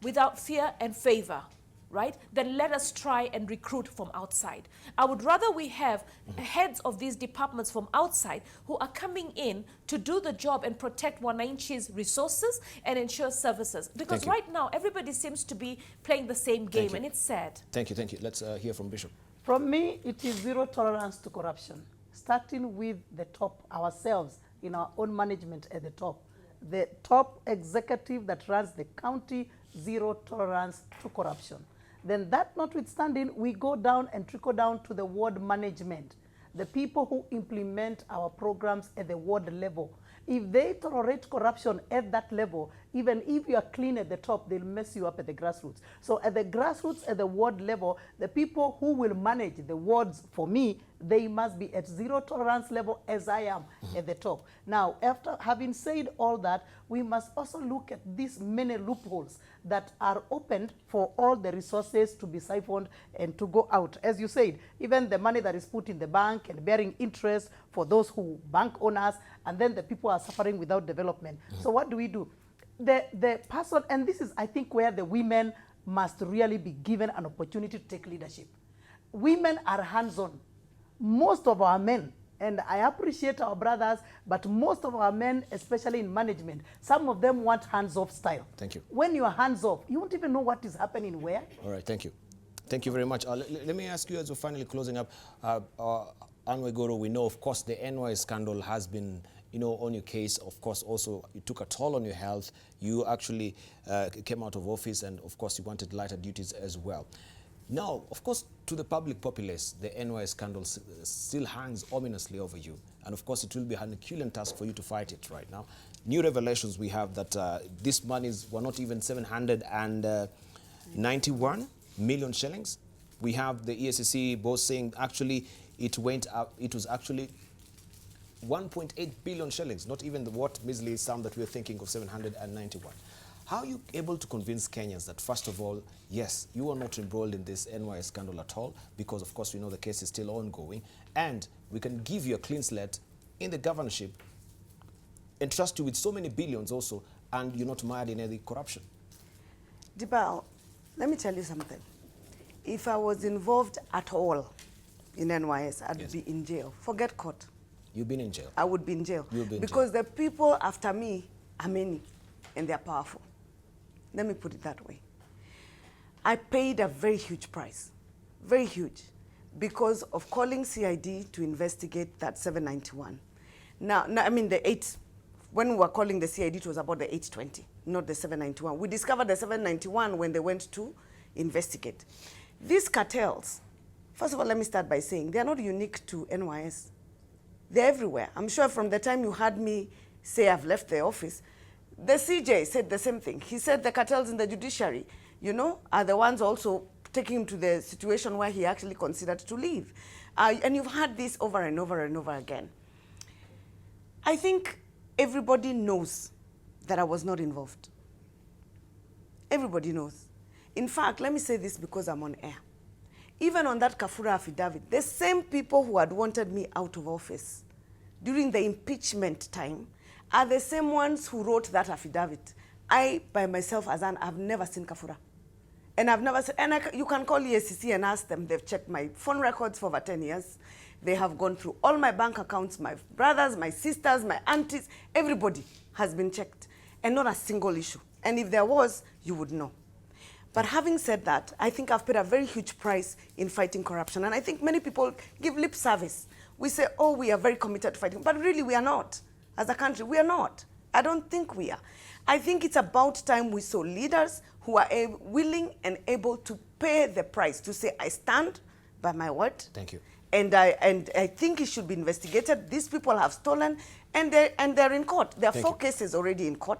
without fear and favor, right, then let us try and recruit from outside. I would rather we have heads of these departments from outside who are coming in to do the job and protect Wananchi's resources and ensure services. Because right now, everybody seems to be playing the same game, and it's sad. Thank you, thank you. Let's hear from Bishop. From me, it is zero tolerance to corruption, starting with the top, ourselves, in our own management at the top. The top executive that runs the county, zero tolerance to corruption. Then that notwithstanding, we go down and trickle down to the ward management, the people who implement our programs at the ward level. If they tolerate corruption at that level, even if you are clean at the top, they'll mess you up at the grassroots. So at the grassroots, at the ward level, the people who will manage the wards, for me, they must be at zero tolerance level as I am at the top. Now, after having said all that, we must also look at these many loopholes that are opened for all the resources to be siphoned and to go out. As you said, even the money that is put in the bank and bearing interest for those who bank owners, and then the people are suffering without development. So what do? The person, and this is, I think, where the women must really be given an opportunity to take leadership. Women are hands-on. Most of our men, and I appreciate our brothers, but most of our men, especially in management, some of them want hands-off style. Thank you. When you are hands-off, you won't even know what is happening where. All right, thank you. Thank you very much. Let me ask you, as we're finally closing up, Anne Waiguru, we know, of course, the NY scandal has been, you know, on your case. Of course, also, it took a toll on your health. You actually came out of office, and of course, you wanted lighter duties as well. Now, of course, to the public populace, the NY scandal still hangs ominously over you. And of course, it will be an Herculean task for you to fight it right now. New revelations we have that these monies were not even 791 million shillings. We have the ESCC both saying actually it went up, it was actually 1.8 billion shillings, not even the what measly sum that we're thinking of 791. How are you able to convince Kenyans that, first of all, yes, you are not embroiled in this NYS scandal at all, because, of course, we know the case is still ongoing, and we can give you a clean slate in the governorship, entrust you with so many billions also, and you're not mired in any corruption? Debarl, let me tell you something. If I was involved at all in NYS, I'd be in jail. Forget court. You've been in jail? I would be in jail. You'll be in because jail. The people after me are many, and they're powerful. Let me put it that way. I paid a very huge price, very huge, because of calling CID to investigate that 791. Now, I mean the 8, when we were calling the CID, it was about the 820, not the 791. We discovered the 791 when they went to investigate. These cartels, first of all, let me start by saying, they're not unique to NYS. They're everywhere. I'm sure from the time you heard me say I've left the office, the CJ said the same thing. He said the cartels in the judiciary, you know, are the ones also taking him to the situation where he actually considered to leave. And you've heard this over and over and over again. I think everybody knows that I was not involved. Everybody knows. In fact, let me say this because I'm on air. Even on that Kafura affidavit, the same people who had wanted me out of office during the impeachment time are the same ones who wrote that affidavit. I, by myself, as Anne, I've never seen Kafura. And I've never seen, and you can call EACC and ask them. They've checked my phone records for over 10 years. They have gone through all my bank accounts, my brothers, my sisters, my aunties, everybody has been checked. And not a single issue. And if there was, you would know. But having said that, I think I've paid a very huge price in fighting corruption. And I think many people give lip service. We say, oh, we are very committed to fighting. But really, we are not. As a country, we are not. I don't think we are. I think it's about time we saw leaders who are willing and able to pay the price, to say, I stand by my word. Thank you. And I think it should be investigated. These people have stolen, and they're in court. There are 4 cases already in court.